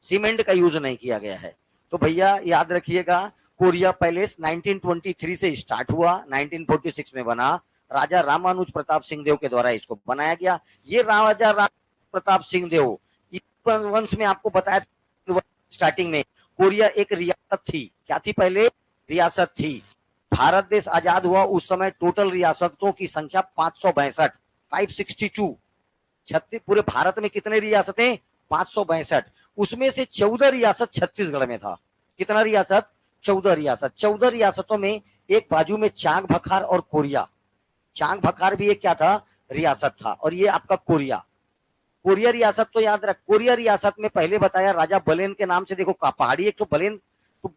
सीमेंट का यूज नहीं किया गया है। तो भैया याद रखिएगा, कोरिया पैलेस 1923 से स्टार्ट हुआ, 1946 में बना, राजा रामानुज प्रताप सिंह देव के द्वारा इसको बनाया गया। ये राजा प्रताप सिंह देव वंश में आपको बताया स्टार्टिंग में कोरिया एक रियासत थी। क्या थी, पहले रियासत थी। भारत देश आजाद हुआ उस समय टोटल रियासतों की संख्या 562, 562। छत्तीस, पूरे भारत में कितने रियासतें, 562। उसमें से 14 रियासत छत्तीसगढ़ में था। कितना रियासत, 14 रियासत। 14 रियासतों में एक बाजू में चांग भखार और कोरिया, चांग भखार भी एक क्या था, रियासत था, और ये आपका कोरिया। कोरिया रियासत तो याद रख, कोरिया रियासत में पहले बताया राजा बलेन के नाम से, देखो पहाड़ी एक तो बलेन, तो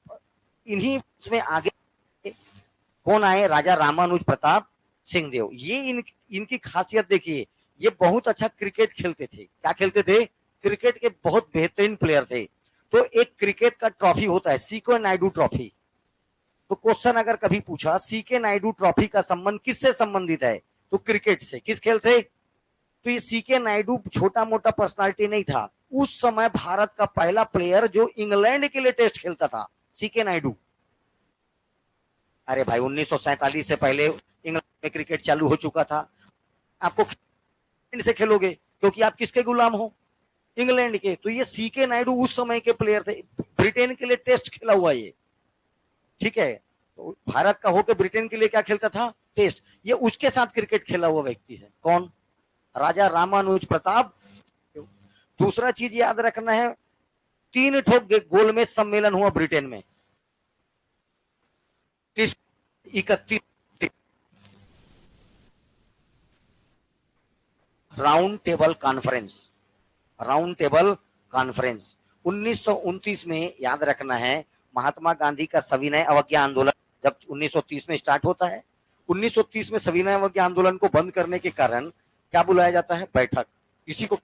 इन्हीं उसमें आगे कौन आए, राजा रामानुज प्रताप सिंह देव। ये इनकी खासियत देखिए, ये बहुत अच्छा क्रिकेट खेलते थे। क्या खेलते थे, क्रिकेट के बहुत बेहतरीन प्लेयर थे। तो एक क्रिकेट का ट्रॉफी होता है, सीके नायडू ट्रॉफी। तो क्वेश्चन अगर कभी पूछा सीके नायडू ट्रॉफी का संबंध किससे संबंधित है, तो क्रिकेट से। किस खेल से, तो ये सीके नायडू छोटा मोटा पर्सनालिटी नहीं था। उस समय भारत का पहला प्लेयर जो इंग्लैंड के लिए टेस्ट खेलता था, सीके नायडू। अरे भाई 1947 से पहले इंग्लैंड में क्रिकेट चालू हो चुका था। आपको इंग्लैंड से खेलोगे क्योंकि आप किसके गुलाम हो, इंग्लैंड के। तो ये सीके नायडू उस समय के प्लेयर थे, ब्रिटेन के लिए टेस्ट खेला हुआ ये। ठीक है, तो भारत का होकर ब्रिटेन के लिए क्या खेलता था, टेस्ट। ये उसके साथ क्रिकेट खेला हुआ व्यक्ति है, कौन, राजा रामानुज प्रताप। दूसरा चीज याद रखना है, 3 ठोक गोलमेज सम्मेलन हुआ ब्रिटेन में, 31 round table conference, round table conference. 1929 में याद रखना है, महात्मा गांधी का सविनय अवज्ञा आंदोलन जब 1930 में स्टार्ट होता है, 1930 में सविनय अवज्ञा आंदोलन को बंद करने के कारण क्या बुलाया जाता है, बैठक। इसी को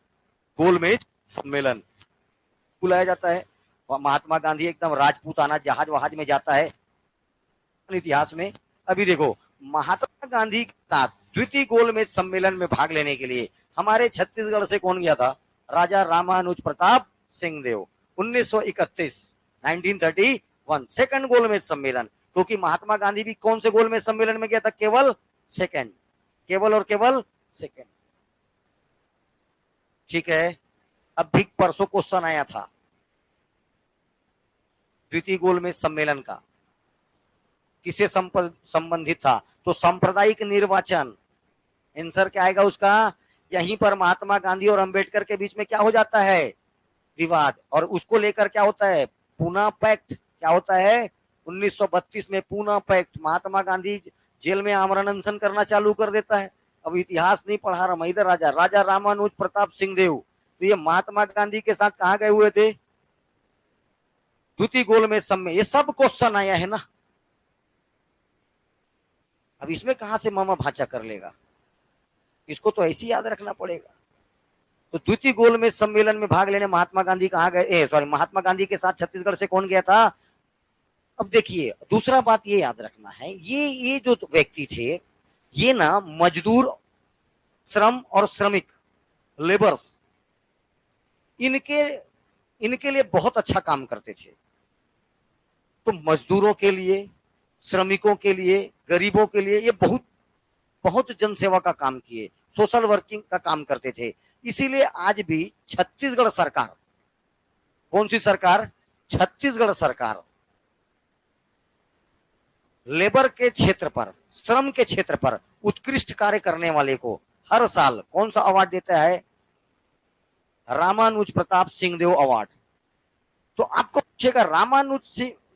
गोलमेज सम्मेलन बुलाया जाता है। महात्मा गांधी एकदम राजपूताना जहाज वहाज में जाता है इतिहास में। अभी देखो, महात्मा गांधी के साथ द्वितीय गोलमेज सम्मेलन में भाग लेने के लिए हमारे छत्तीसगढ़ से कौन गया था, राजा रामानुज प्रताप सिंह देव। 1931 1931 सेकंड गोलमेज सम्मेलन, क्योंकि महात्मा गांधी भी कौन से गोलमेज सम्मेलन में गया था, केवल सेकंड, केवल और केवल सेकंड। ठीक है, अब भी परसों क्वेश्चन आया था द्वितीय गोलमेज सम्मेलन का किसे संबंधित था, तो सांप्रदायिक निर्वाचन। आंसर क्या आएगा उसका, यहीं पर महात्मा गांधी और अंबेडकर के बीच में क्या हो जाता है, विवाद, और उसको लेकर क्या होता है, पूना पैक्ट। क्या होता है, 1932 में पूना पैक्ट। महात्मा गांधी जेल में आमरण अनशन करना चालू कर देता है। अब इतिहास नहीं पढ़ा रहा मैं इधर, राजा रामानुज प्रताप सिंह देव, तो ये महात्मा गांधी के साथ कहां गए हुए थे, द्वितीय गोलमेज सम्मेलन। ये सब क्वेश्चन आया है ना, अब इसमें कहां से मामा भाचा कर लेगा, इसको तो ऐसे याद रखना पड़ेगा। तो द्वितीय गोलमेज सम्मेलन में भाग लेने महात्मा गांधी कहां गए, सॉरी, महात्मा गांधी के साथ छत्तीसगढ़ से कौन गया था। अब देखिए, दूसरा बात ये याद रखना है, ये जो व्यक्ति थे ये ना मजदूर, श्रम और श्रमिक, लेबर्स, इनके इनके लिए बहुत अच्छा काम करते थे। तो मजदूरों के लिए, श्रमिकों के लिए, गरीबों के लिए ये बहुत बहुत जनसेवा का काम किए, सोशल वर्किंग का काम करते थे। इसीलिए आज भी छत्तीसगढ़ सरकार, कौन सी सरकार? छत्तीसगढ़ सरकार लेबर के क्षेत्र पर, श्रम के क्षेत्र पर उत्कृष्ट कार्य करने वाले को हर साल कौन सा अवार्ड देता है? रामानुज प्रताप सिंहदेव अवार्ड। तो आपको पूछेगा रामानुज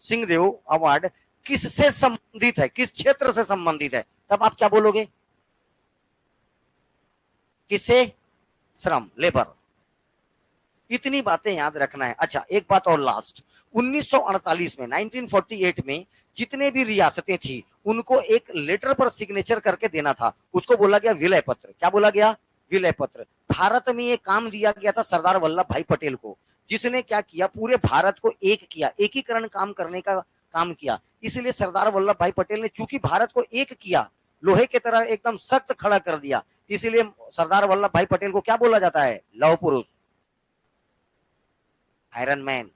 सिंहदेव अवार्ड किससे संबंधित है, किस क्षेत्र से संबंधित है, तब आप क्या बोलोगे? किससे? श्रम, लेबर। इतनी बातें याद रखना है। अच्छा, एक बात और लास्ट, 1948 में, 1948 में जितने भी रियासतें थी उनको एक लेटर पर सिग्नेचर करके देना था, उसको बोला गया विलय पत्र। क्या बोला गया? विलय पत्र। भारत में ये काम दिया गया था सरदार वल्लभ भाई पटेल को, जिसने क्या किया, पूरे भारत को एक किया, एकीकरण काम करने का काम किया। इसलिए सरदार वल्लभ भाई पटेल ने चूंकि भारत को एक किया, लोहे की तरह एकदम सख्त खड़ा कर दिया, इसीलिए सरदार वल्लभ भाई पटेल को क्या बोला जाता है? लौह पुरुष, आयरन मैन,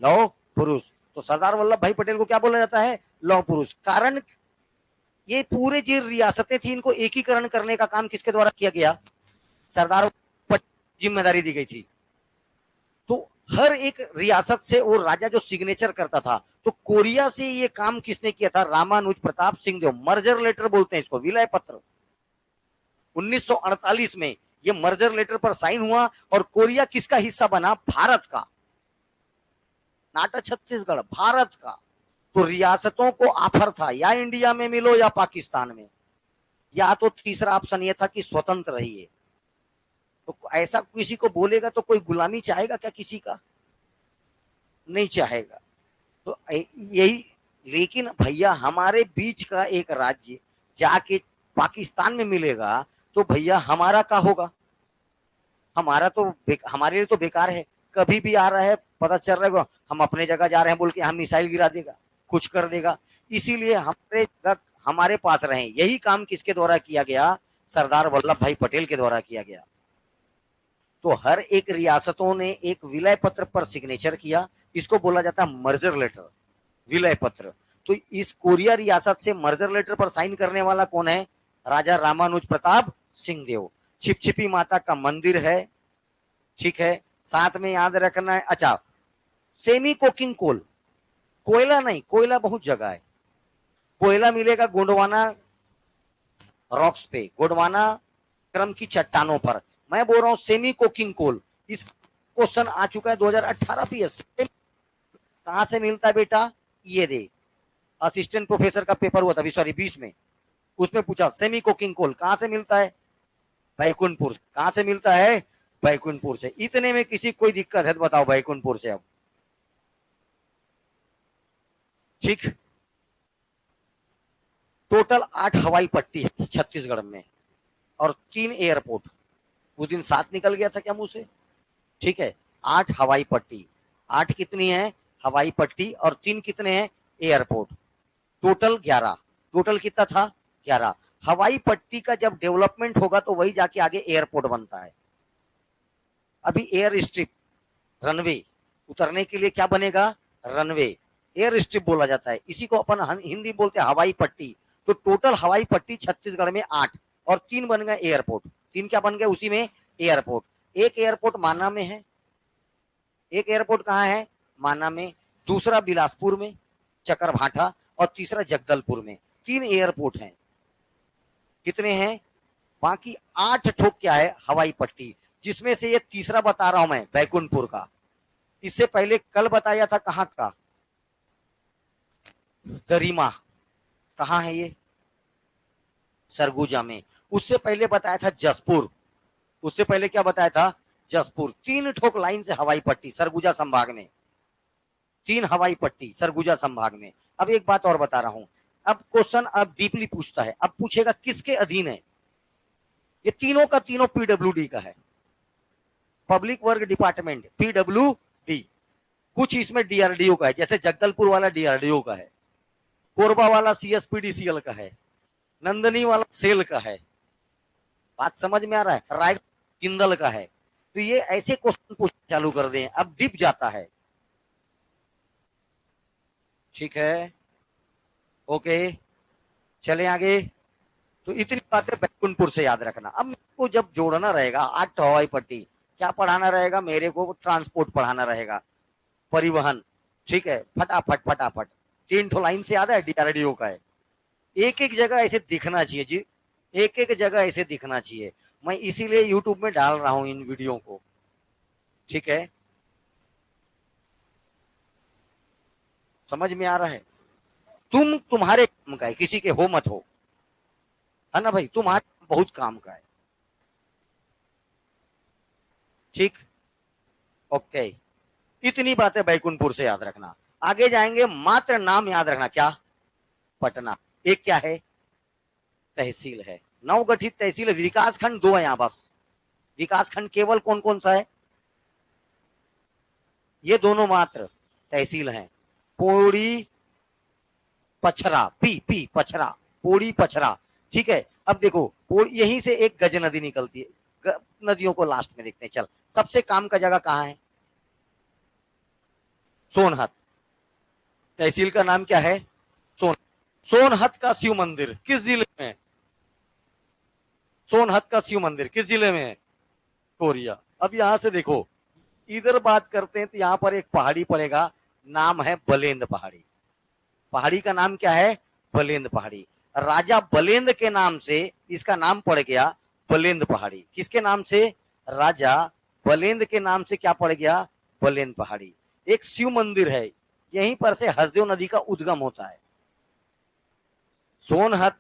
लौह पुरुष। तो सरदार वल्लभ भाई पटेल को क्या बोला जाता है? लौह पुरुष। कारण ये पूरे जो रियासतें थी इनको एकीकरण करने का काम किसके द्वारा किया गया? सरदार जिम्मेदारी दी गई थी। तो हर एक रियासत से वो राजा जो सिग्नेचर करता था, तो कोरिया से ये काम किसने किया था? रामानुज प्रताप सिंहदेव। मर्जर लेटर बोलते हैं इसको, विलय पत्र। 1948 में ये मर्जर लेटर पर साइन हुआ और कोरिया किसका हिस्सा बना? भारत का, नाटा छत्तीसगढ़, भारत का। तो रियासतों को ऑफर था या इंडिया में मिलो या पाकिस्तान में, या तो तीसरा ऑप्शन ये था कि स्वतंत्र रहिए। तो ऐसा किसी को बोलेगा तो कोई गुलामी चाहेगा क्या किसी का? नहीं चाहेगा। तो यही, लेकिन भैया हमारे बीच का एक राज्य जाके पाकिस्तान में मिलेगा तो भैया हमारा क्या होगा? हमारा तो हमारे लिए तो बेकार है। कभी भी आ रहा है, पता चल रहा है हम अपने जगह जा रहे हैं बोल के हम मिसाइल गिरा देगा, कुछ कर देगा। इसीलिए हमारे जगह हमारे पास रहे। यही काम किसके द्वारा किया गया? सरदार वल्लभ भाई पटेल के द्वारा किया गया। तो हर एक रियासतों ने एक विलय पत्र पर सिग्नेचर किया, इसको बोला जाता है मर्जर लेटर, विलय पत्र। तो इस कोरिया रियासत से मर्जर लेटर पर साइन करने वाला कौन है? राजा रामानुज प्रताप सिंहदेव। छिपछिपी माता का मंदिर है, ठीक है। साथ में याद रखना है, अच्छा, सेमी कोकिंग कोल, कोयला नहीं, कोयला बहुत जगह है। कोयला मिलेगा गोंडवाना रॉक्स पे, गोंडवाना क्रम की चट्टानों पर। मैं बोल रहा हूं सेमी कोकिंग कोल। इस क्वेश्चन आ चुका है 2018 पीएस। कहां से मिलता है बेटा? ये दे, असिस्टेंट प्रोफेसर का पेपर हुआ था, सॉरी 20 में, उसमें पूछा सेमी कोकिंग कोल कहां से मिलता है? बैकुंठपुर। कहां से मिलता है? बैकुंठपुर से। इतने में किसी कोई दिक्कत है तो बताओ बैकुंठपुर से। अब ठीक, टोटल 8 हवाई पट्टी है छत्तीसगढ़ में और 3 एयरपोर्ट। उस दिन 7 निकल गया था क्या मुंह से? ठीक है, 8 हवाई पट्टी। 8 कितनी है? हवाई पट्टी। और 3 कितने हैं? एयरपोर्ट। टोटल 11। टोटल कितना था? 11। हवाई पट्टी का जब डेवलपमेंट होगा तो वही जाके आगे एयरपोर्ट बनता है। अभी एयर स्ट्रिप, रनवे, उतरने के लिए क्या बनेगा? रनवे, एयर स्ट्रिप बोला जाता है। इसी को अपन हिंदी बोलते हैं हवाई पट्टी। तो टोटल हवाई पट्टी छत्तीसगढ़ में 8 और 3 बन गए एयरपोर्ट। 3 क्या बन गए उसी में? एयरपोर्ट। एक एयरपोर्ट माना में है, एक एयरपोर्ट कहां है? माना में। दूसरा बिलासपुर में, चकरभाठा, और तीसरा जगदलपुर में। 3 एयरपोर्ट हैं। कितने हैं? बाकी 8 ठोक क्या है? हवाई पट्टी। जिसमें से ये तीसरा बता रहा हूं मैं, बैकुंठपुर का। इससे पहले कल बताया था कहां का? गरिमा। कहां है ये? सरगुजा में। उससे पहले बताया था जसपुर। उससे पहले क्या बताया था? जसपुर। 3 ठोक लाइन से हवाई पट्टी सरगुजा संभाग में, 3 हवाई पट्टी सरगुजा संभाग में। अब एक बात और बता रहा हूं। अब क्वेश्चन अब डीपली पूछता है, अब पूछेगा किसके अधीन है? ये तीनों का तीनों पीडब्ल्यूडी का है, पब्लिक वर्क डिपार्टमेंट, पीडब्ल्यूडी। कुछ इसमें डीआरडीओ का है, जैसे जगदलपुर वाला डीआरडीओ का है, कोरबा वाला सीएसपीडीसीएल का है, नंदनी वाला सेल का है। बात समझ में आ रहा है? रायगढ़ जिंदल का है। तो ये ऐसे क्वेश्चन पूछना चालू कर दें, अब डिप जाता है। ठीक है, ओके, चले आगे। तो इतनी बातें बैकुंठपुर से याद रखना। अब को जब जोड़ना रहेगा 8 हवाई पट्टी, क्या पढ़ाना रहेगा मेरे को? ट्रांसपोर्ट पढ़ाना रहेगा, परिवहन। ठीक है, फटाफट फटाफट 3 लाइन से याद है, डीआरडीओ का है। एक एक जगह ऐसे दिखना चाहिए जी, एक एक जगह ऐसे दिखना चाहिए। मैं इसीलिए यूट्यूब में डाल रहा हूं इन वीडियो को। ठीक है, समझ में आ रहा है? तुम्हारे काम का है, किसी के हो मत हो, है ना भाई? तुम्हारे बहुत काम का है। ठीक, ओके, इतनी बातें बैकुंठपुर से याद रखना। आगे जाएंगे, मात्र नाम याद रखना, क्या? पटना। एक क्या है? तहसील है, नवगठित तहसील है। विकास खंड 2 है यहाँ बस। विकास खंड केवल कौन कौन सा है? ये दोनों मात्र तहसील हैं। पोड़ी पछरा, पी पी पछरा, पोड़ी पछरा। ठीक है, अब देखो यहीं से एक गज नदी निकलती है। नदियों को लास्ट में देखते हैं। चल, सबसे काम का जगह कहाँ है? सोनहत। तहसील का नाम क्या है? सोन सोनहत का शिव मंदिर किस जिले में है? सोनहत का शिव मंदिर किस जिले में है? कोरिया। अब यहां से देखो, इधर बात करते हैं तो यहां पर एक पहाड़ी पड़ेगा, नाम है बलेंद पहाड़ी। पहाड़ी का नाम क्या है? बलेंद पहाड़ी। राजा बलेंद के नाम से इसका नाम पड़ गया बलेंद पहाड़ी। किसके नाम से? राजा बलेंद के नाम से क्या पड़ गया? बलेंद पहाड़ी। एक शिव मंदिर है, यहीं पर से हसदेव नदी का उद्गम होता है। सोनहत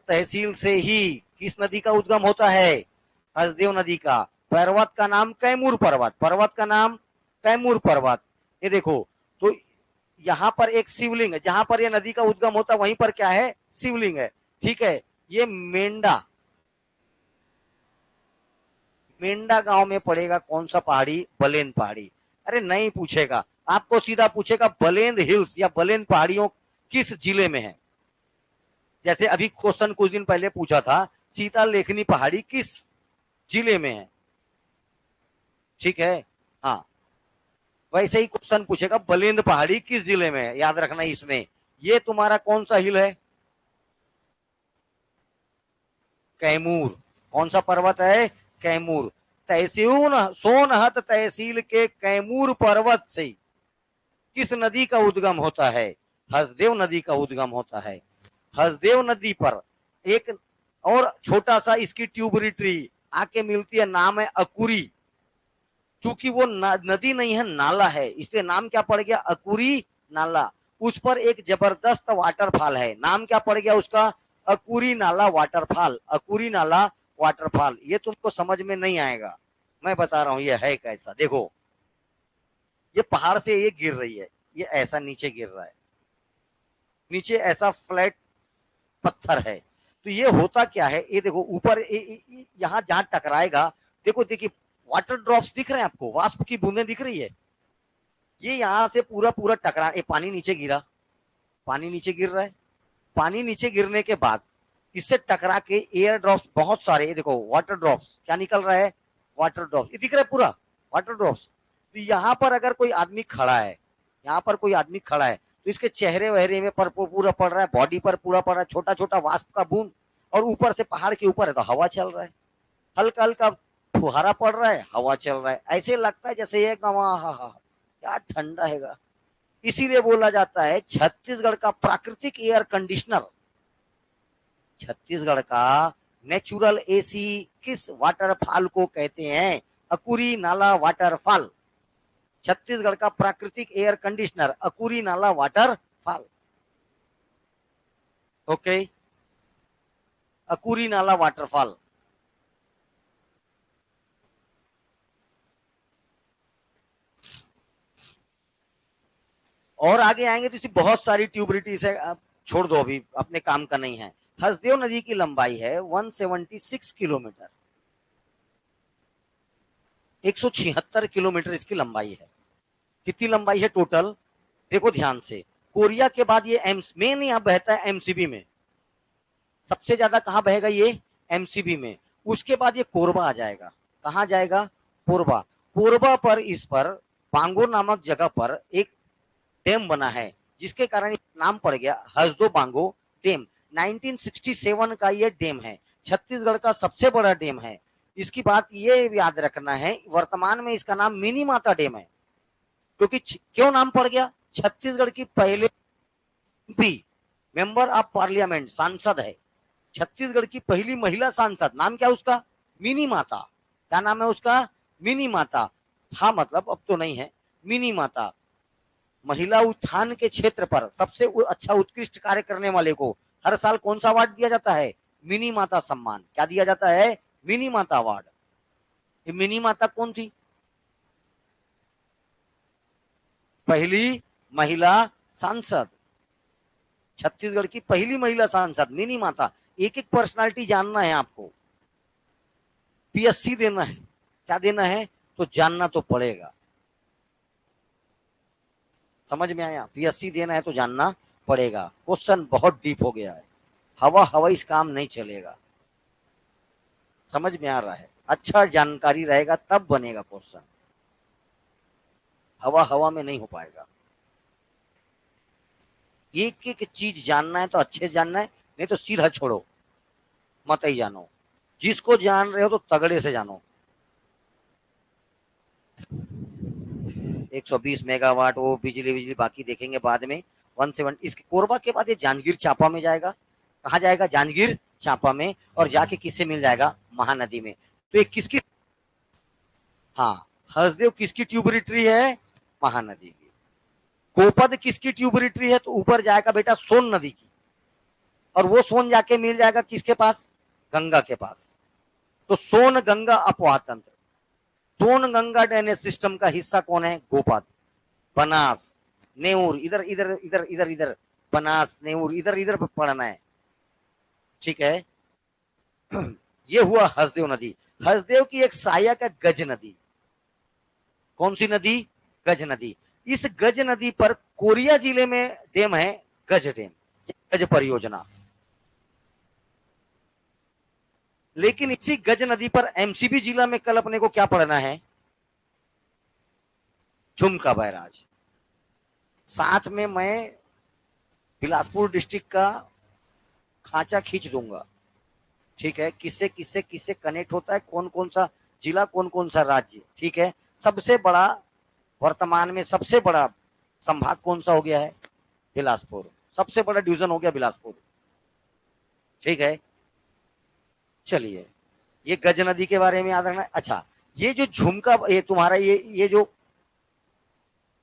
तहसील से ही किस नदी का उद्गम होता है? हसदेव नदी का। पर्वत का नाम कैमूर पर्वत, पर्वत का नाम कैमूर पर्वत। ये देखो, तो यहां पर एक शिवलिंग है, जहां पर ये नदी का उद्गम होता है वहीं पर क्या है? शिवलिंग है। ठीक है, ये मेंढा गांव में पड़ेगा कौन सा पहाड़ी? बलेंद पहाड़ी। अरे नहीं पूछेगा, आपको सीधा पूछेगा बलेंद हिल्स या बलेंद पहाड़ियों किस जिले में है। जैसे अभी क्वेश्चन कुछ दिन पहले पूछा था, सीता लेखनी पहाड़ी किस जिले में है? ठीक है, हाँ, वैसे ही क्वेश्चन पूछेगा बलेंद पहाड़ी किस जिले में है, याद रखना। इसमें ये तुम्हारा कौन सा हिल है? कैमूर। कौन सा पर्वत है? कैमूर। तहसील सोनहत तहसील के कैमूर पर्वत से किस नदी का उद्गम होता है? हसदेव नदी का उद्गम होता है। हसदेव नदी पर एक और छोटा सा इसकी ट्यूबरिट्री आके मिलती है, नाम है अकुरी। चूंकि वो नदी नहीं है, नाला है, इसलिए नाम क्या पड़ गया? अकुरी नाला। उस पर एक जबरदस्त वाटरफॉल है, नाम क्या पड़ गया उसका? अकुरी नाला वाटरफॉल। अकुरी नाला वाटरफॉल। ये तुमको समझ में नहीं आएगा, मैं बता रहा हूं ये है कैसा। देखो, ये पहाड़ से ये गिर रही है, ये ऐसा नीचे गिर रहा है, नीचे ऐसा फ्लैट पत्थर है। तो ये होता क्या है, ये देखो ऊपर यहाँ जहां टकराएगा, देखो देखिए, वाटर ड्रॉप्स दिख रहे हैं आपको, वाष्प की बूंदें दिख रही है। ये यहां से पूरा पूरा टकरा, ये पानी नीचे गिरा, पानी नीचे गिर रहा है। पानी नीचे गिरने के बाद इससे टकरा के एयर ड्रॉप्स बहुत सारे, ये देखो वाटर ड्रॉप्स क्या निकल रहा है? वाटर ड्रॉप्स, ये दिख रहा है पूरा वाटर ड्रॉप्स। तो यहाँ पर अगर कोई आदमी खड़ा है, यहाँ पर कोई आदमी खड़ा है, तो इसके चेहरे वहरे में पर पूरा पड़ रहा है, बॉडी पर पूरा पड़ रहा है छोटा छोटा वाष्प का बूंद। और ऊपर से पहाड़ के ऊपर है तो हवा चल रहा है, हल्का हल्का फुहारा पड़ रहा है, हवा चल रहा है, ऐसे लगता है जैसे ये क्या ठंडा हैगा। इसीलिए बोला जाता है छत्तीसगढ़ का प्राकृतिक एयर कंडीशनर, छत्तीसगढ़ का नेचुरल एसी किस वाटरफॉल को कहते हैं? अकुरी नाला वाटरफॉल। छत्तीसगढ़ का प्राकृतिक एयर कंडीशनर अकुरी नाला वाटरफॉल। ओके, अकुरी नाला वाटरफॉल। और आगे आएंगे तो इसी बहुत सारी ट्यूबरिटीज है, छोड़ दो, अभी अपने काम का नहीं है। हसदेव नदी की लंबाई है 176 किलोमीटर, 176 किलोमीटर इसकी लंबाई है। कितनी लंबाई है टोटल? देखो ध्यान से, कोरिया के बाद ये मेन यहाँ बहता है एमसीबी में, सबसे ज्यादा कहां बहेगा? ये एमसीबी में। उसके बाद ये कोरबा आ जाएगा, कहाँ जाएगा? पूर्वा। पूर्वा पर इस पर बांगो नामक जगह पर एक डैम बना है, जिसके कारण नाम पड़ गया हसदो बांगो डैम। 1967 का ये डैम है, छत्तीसगढ़ का सबसे बड़ा डैम है। इसकी बात ये याद रखना है, वर्तमान में इसका नाम मिनी माता डैम है। क्योंकि क्यों नाम पड़ गया? छत्तीसगढ़ की पहले एमपी, मेंबर ऑफ पार्लियामेंट, सांसद है, छत्तीसगढ़ की पहली महिला सांसद। नाम क्या उसका? मिनी माता। क्या नाम है उसका? मिनी माता। हाँ मतलब अब तो नहीं है, मिनी माता। महिला उत्थान के क्षेत्र पर सबसे अच्छा उत्कृष्ट कार्य करने वाले को हर साल कौन सा अवार्ड दिया जाता है? मिनी माता सम्मान। क्या दिया जाता है? मिनी माता अवार्ड। ये मिनी माता कौन थी? पहली महिला सांसद, छत्तीसगढ़ की पहली महिला सांसद मिनी माता। एक एक पर्सनालिटी जानना है आपको, पीएससी देना है। क्या देना है? तो जानना तो पड़ेगा। समझ में आया? पीएससी देना है तो जानना पड़ेगा। क्वेश्चन बहुत डीप हो गया है, हवा हवा इस काम नहीं चलेगा। समझ में आ रहा है? अच्छा जानकारी रहेगा तब बनेगा क्वेश्चन, हवा हवा में नहीं हो पाएगा। एक एक चीज जानना है तो अच्छे जानना है, नहीं तो सीधा छोड़ो, मत ही जानो। जिसको जान रहे हो तो तगड़े से जानो। 120 मेगावाट वो बिजली बिजली बाकी देखेंगे बाद में। 170 इसके कोरबा के बाद ये जांजगीर चांपा में जाएगा। कहा जाएगा? जांजगीर चांपा में। और जाके किससे मिल जाएगा? महानदी में। तो ये किसकी? हाँ, हसदेव किसकी ट्यूबरिट्री है? महानदी की। गोपद किसकी ट्यूबरिट्री है? तो ऊपर जाएगा बेटा सोन नदी की। और वो सोन जाके मिल जाएगा किसके पास? गंगा के पास। तो सोन गंगा अपवाह तंत्र। सोन गंगा ड्रेनेज सिस्टम का हिस्सा कौन है? गोपद, बनास, नेऊर। इधर इधर इधर इधर इधर बनास नेऊर इधर इधर पढ़ना है, ठीक है। ये हुआ हसदेव नदी। हसदेव की एक सहायक है गज नदी। कौन सी नदी? गज नदी। इस गज नदी पर कोरिया जिले में डैम है, गज डैम, गज परियोजना। लेकिन इसी गज नदी पर एमसीबी जिला में कल अपने को क्या पढ़ना है? झुमका बैराज। साथ में मैं बिलासपुर डिस्ट्रिक्ट का खांचा खींच दूंगा, ठीक है। किससे किससे किससे कनेक्ट होता है, कौन कौन सा जिला, कौन कौन सा राज्य, ठीक है। सबसे बड़ा, वर्तमान में सबसे बड़ा संभाग कौन सा हो गया है? बिलासपुर। सबसे बड़ा डिवीजन हो गया बिलासपुर, ठीक है। चलिए, ये गज नदी के बारे में याद रखना है। अच्छा, ये जो झुमका, ये तुम्हारा ये जो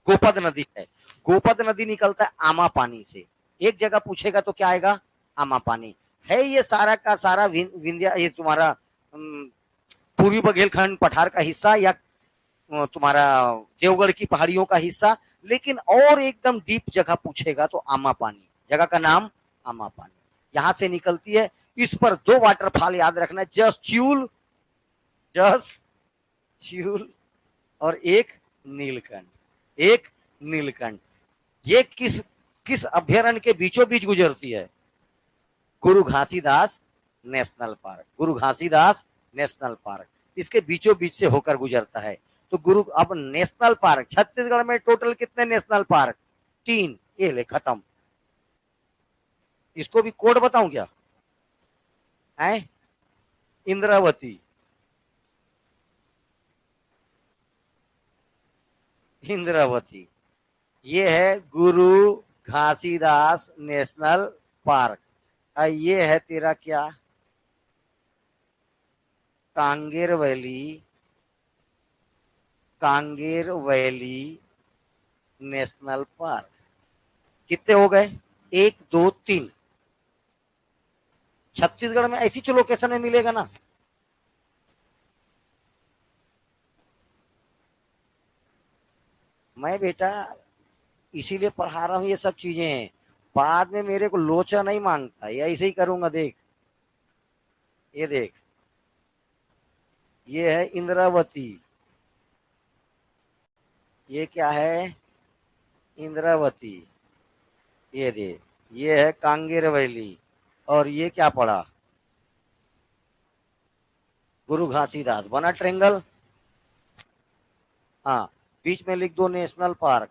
गोपद नदी है, गोपद नदी निकलता है आमा पानी से। एक जगह पूछेगा तो क्या आएगा? आमा पानी। है ये सारा का सारा विंध्या, ये तुम्हारा पूर्वी बघेलखंड पठार का हिस्सा, या तुम्हारा देवगढ़ की पहाड़ियों का हिस्सा। लेकिन और एकदम डीप जगह पूछेगा तो आमा पानी, जगह का नाम आमा पानी, यहां से निकलती है। इस पर दो वाटरफॉल याद रखना है, जस्ट च्यूल, जस्ट च्यूल, और एक नीलकंठ, एक नीलकंठ। ये किस किस अभ्यारण्य के बीचों बीच गुजरती है? गुरु घासीदास नेशनल पार्क। गुरु घासीदास नेशनल पार्क इसके बीचों बीच से होकर गुजरता है। तो गुरु, अब नेशनल पार्क छत्तीसगढ़ में टोटल कितने नेशनल पार्क? 3। ये ले खत्म। इसको भी कोड बताऊं क्या है? इंद्रावती, इंद्रावती। ये है गुरु घासीदास नेशनल पार्क। ये है तेरा क्या? Kanger valley, Kanger valley national park. कितने हो गए? 1 2 3। छत्तीसगढ़ में ऐसी जो लोकेशन में मिलेगा ना, मैं बेटा इसीलिए पढ़ा रहा हूं ये सब चीजें। बाद में मेरे को लोचा नहीं मांगता, ये ऐसे ही करूंगा। देख, ये देख, ये है इंद्रावती। ये क्या है? इंद्रावती। ये देख, ये है कांगेर वैली। और ये क्या पड़ा? गुरु घासीदास, बना ट्रेंगल। हाँ, बीच में लिख दो नेशनल पार्क,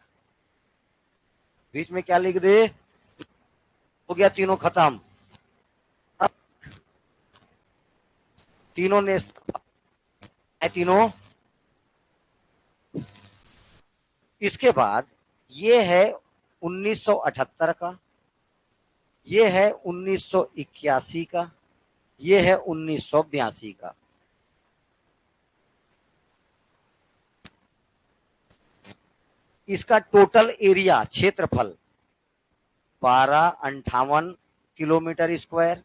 बीच में क्या लिख दे, हो गया तीनों खत्म। अब तीनों नेशनल है, तीनों। इसके बाद ये है 1978 का, ये है 1981 का, ये है 1982 का। इसका टोटल एरिया, क्षेत्रफल 1258 किलोमीटर स्क्वायर।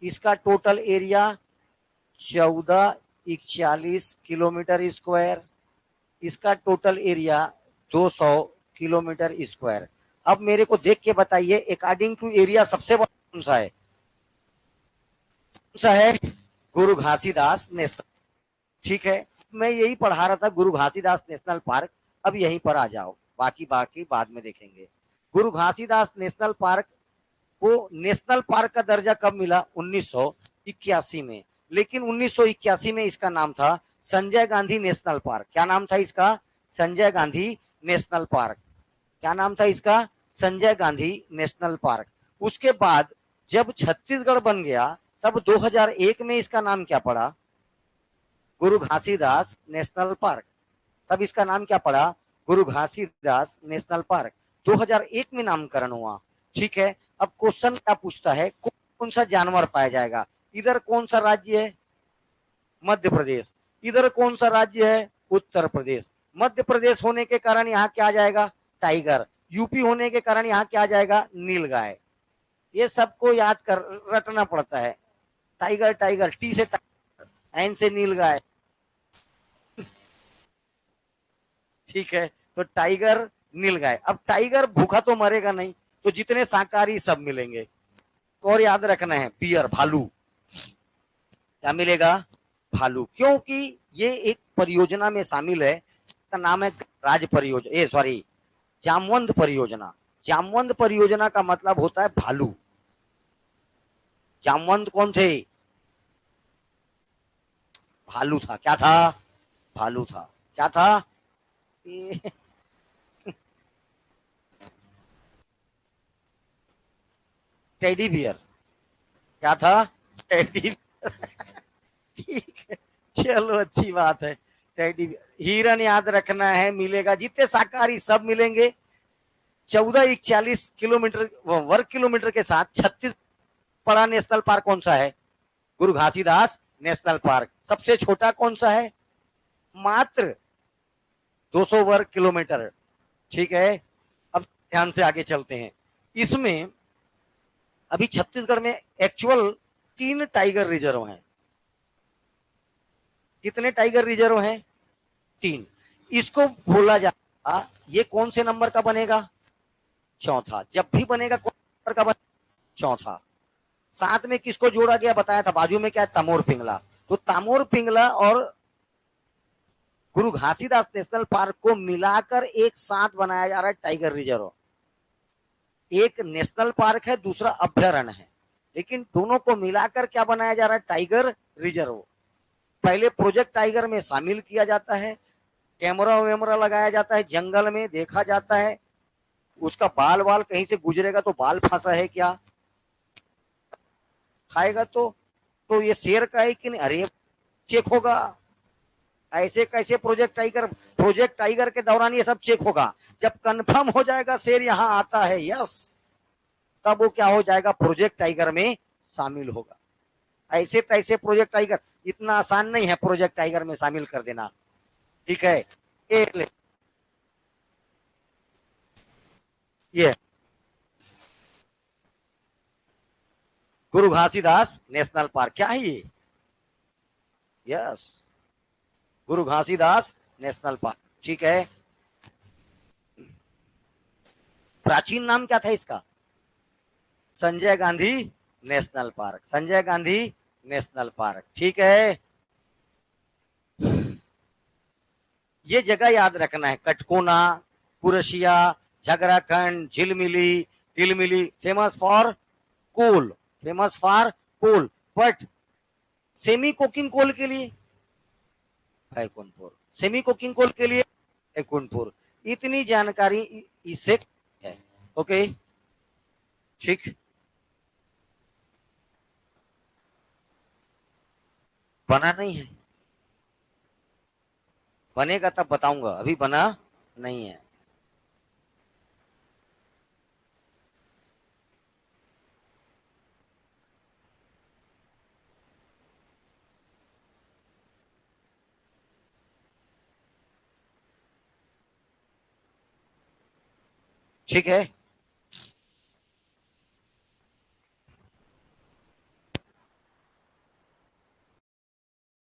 इसका टोटल एरिया 1441 किलोमीटर स्क्वायर। इसका टोटल एरिया 200 किलोमीटर स्क्वायर। अब मेरे को देख के बताइए, अकॉर्डिंग टू एरिया सबसे बड़ा कौन सा है? कौन सा है? गुरु घासीदास नेशनल। ठीक है, मैं यही पढ़ा रहा था, गुरु घासीदास नेशनल पार्क। अब यहीं पर आ जाओ, बाकी बाकी बाद में देखेंगे। गुरु घासीदास नेशनल पार्क को नेशनल पार्क का दर्जा कब मिला? 1981 में। लेकिन 1981 में इसका नाम था संजय गांधी नेशनल पार्क। क्या नाम था इसका? Sanjay Gandhi national park. क्या नाम था इसका? Sanjay Gandhi national park. उसके बाद जब छत्तीसगढ़ बन गया, तब 2001 में इसका नाम क्या पड़ा? गुरु घासीदास नेशनल पार्क। तब इसका नाम क्या पड़ा? गुरु घासीदास नेशनल पार्क। 2001 में नामकरण हुआ। ठीक है, अब क्वेश्चन क्या पूछता है, कौन सा जानवर पाया जाएगा? इधर कौन सा राज्य है? मध्य प्रदेश। इधर कौन सा राज्य है? उत्तर प्रदेश। मध्य प्रदेश होने के कारण यहाँ क्या आ जाएगा? टाइगर। यूपी होने के कारण यहाँ क्या आ जाएगा? नीलगाय। ये सबको याद कर रटना पड़ता है। टाइगर टाइगर, टी से टाइगर, एन से नीलगाय। ठीक है, तो टाइगर नीलगाय। अब टाइगर भूखा तो मरेगा नहीं, तो जितने शाकाहारी सब मिलेंगे। और याद रखना है, बियर, भालू। क्या मिलेगा? भालू। क्योंकि ये एक परियोजना में शामिल है, का नाम है राज परियोजना, सॉरी, जामवंत परियोजना। जामवंत परियोजना का मतलब होता है भालू। जामवंत कौन थे? भालू था। क्या था? भालू था। क्या था? Teddy bear. क्या था? टेडी। ठीक है, चलो अच्छी बात है। Teddy bear. हिरन याद रखना है, मिलेगा, जितने शाकाहारी सब मिलेंगे। 1441 वर्ग किलोमीटर के साथ 36 बड़ा नेशनल पार्क कौन सा है? गुरु घासीदास नेशनल पार्क। सबसे छोटा कौन सा है? मात्र 200 वर्ग किलोमीटर। ठीक है, अब ध्यान से आगे चलते हैं। इसमें अभी छत्तीसगढ़ में एक्चुअल 3 टाइगर रिजर्व हैं। कितने टाइगर रिजर्व हैं? 3। इसको बोला जाता, ये कौन से नंबर का बनेगा? चौथा। जब भी बनेगा कौन नंबर का बनेगा? चौथा। साथ में किसको जोड़ा गया बताया था? बाजू में क्या है? तमोर पिंगला। तो तमोर पिंगला और गुरु घासीदास नेशनल पार्क को मिलाकर एक साथ बनाया जा रहा है टाइगर रिजर्व। एक नेशनल पार्क है, दूसरा अभ्यारण्य है, लेकिन दोनों को मिलाकर क्या बनाया जा रहा है? Tiger reserve. पहले प्रोजेक्ट टाइगर में शामिल किया जाता है, कैमरा वैमरा लगाया जाता है, जंगल में देखा जाता है, उसका बाल वाल कहीं से गुजरेगा तो बाल फंसा है क्या, खाएगा तो ये शेर का है कि नहीं, अरे चेक होगा। ऐसे कैसे प्रोजेक्ट टाइगर के दौरान ये सब चेक होगा? जब कंफर्म हो जाएगा शेर यहाँ आता है, यस, तब वो क्या हो जाएगा? प्रोजेक्ट टाइगर में शामिल होगा। ऐसे तैसे प्रोजेक्ट टाइगर, इतना आसान नहीं है प्रोजेक्ट टाइगर में शामिल कर देना। ठीक है, ये गुरु घासीदास नेशनल पार्क। क्या है ये? यस, गुरु घासीदास नेशनल पार्क। ठीक है, प्राचीन नाम क्या था इसका? Sanjay Gandhi national park. Sanjay Gandhi national park. ठीक है, ये जगह याद रखना है, Katkona, Purshia, Jhagrakhand, Jhilmili, Tilmili, famous for coal. Famous for coal. But semi coking coal के लिए बैकुंठपुर, सेमी कोकिंग कोल के लिए बैकुंठपुर। इतनी जानकारी इससे है। ओके, ठीक। बना नहीं है, बनेगा तब बताऊंगा, अभी बना नहीं है। ठीक है,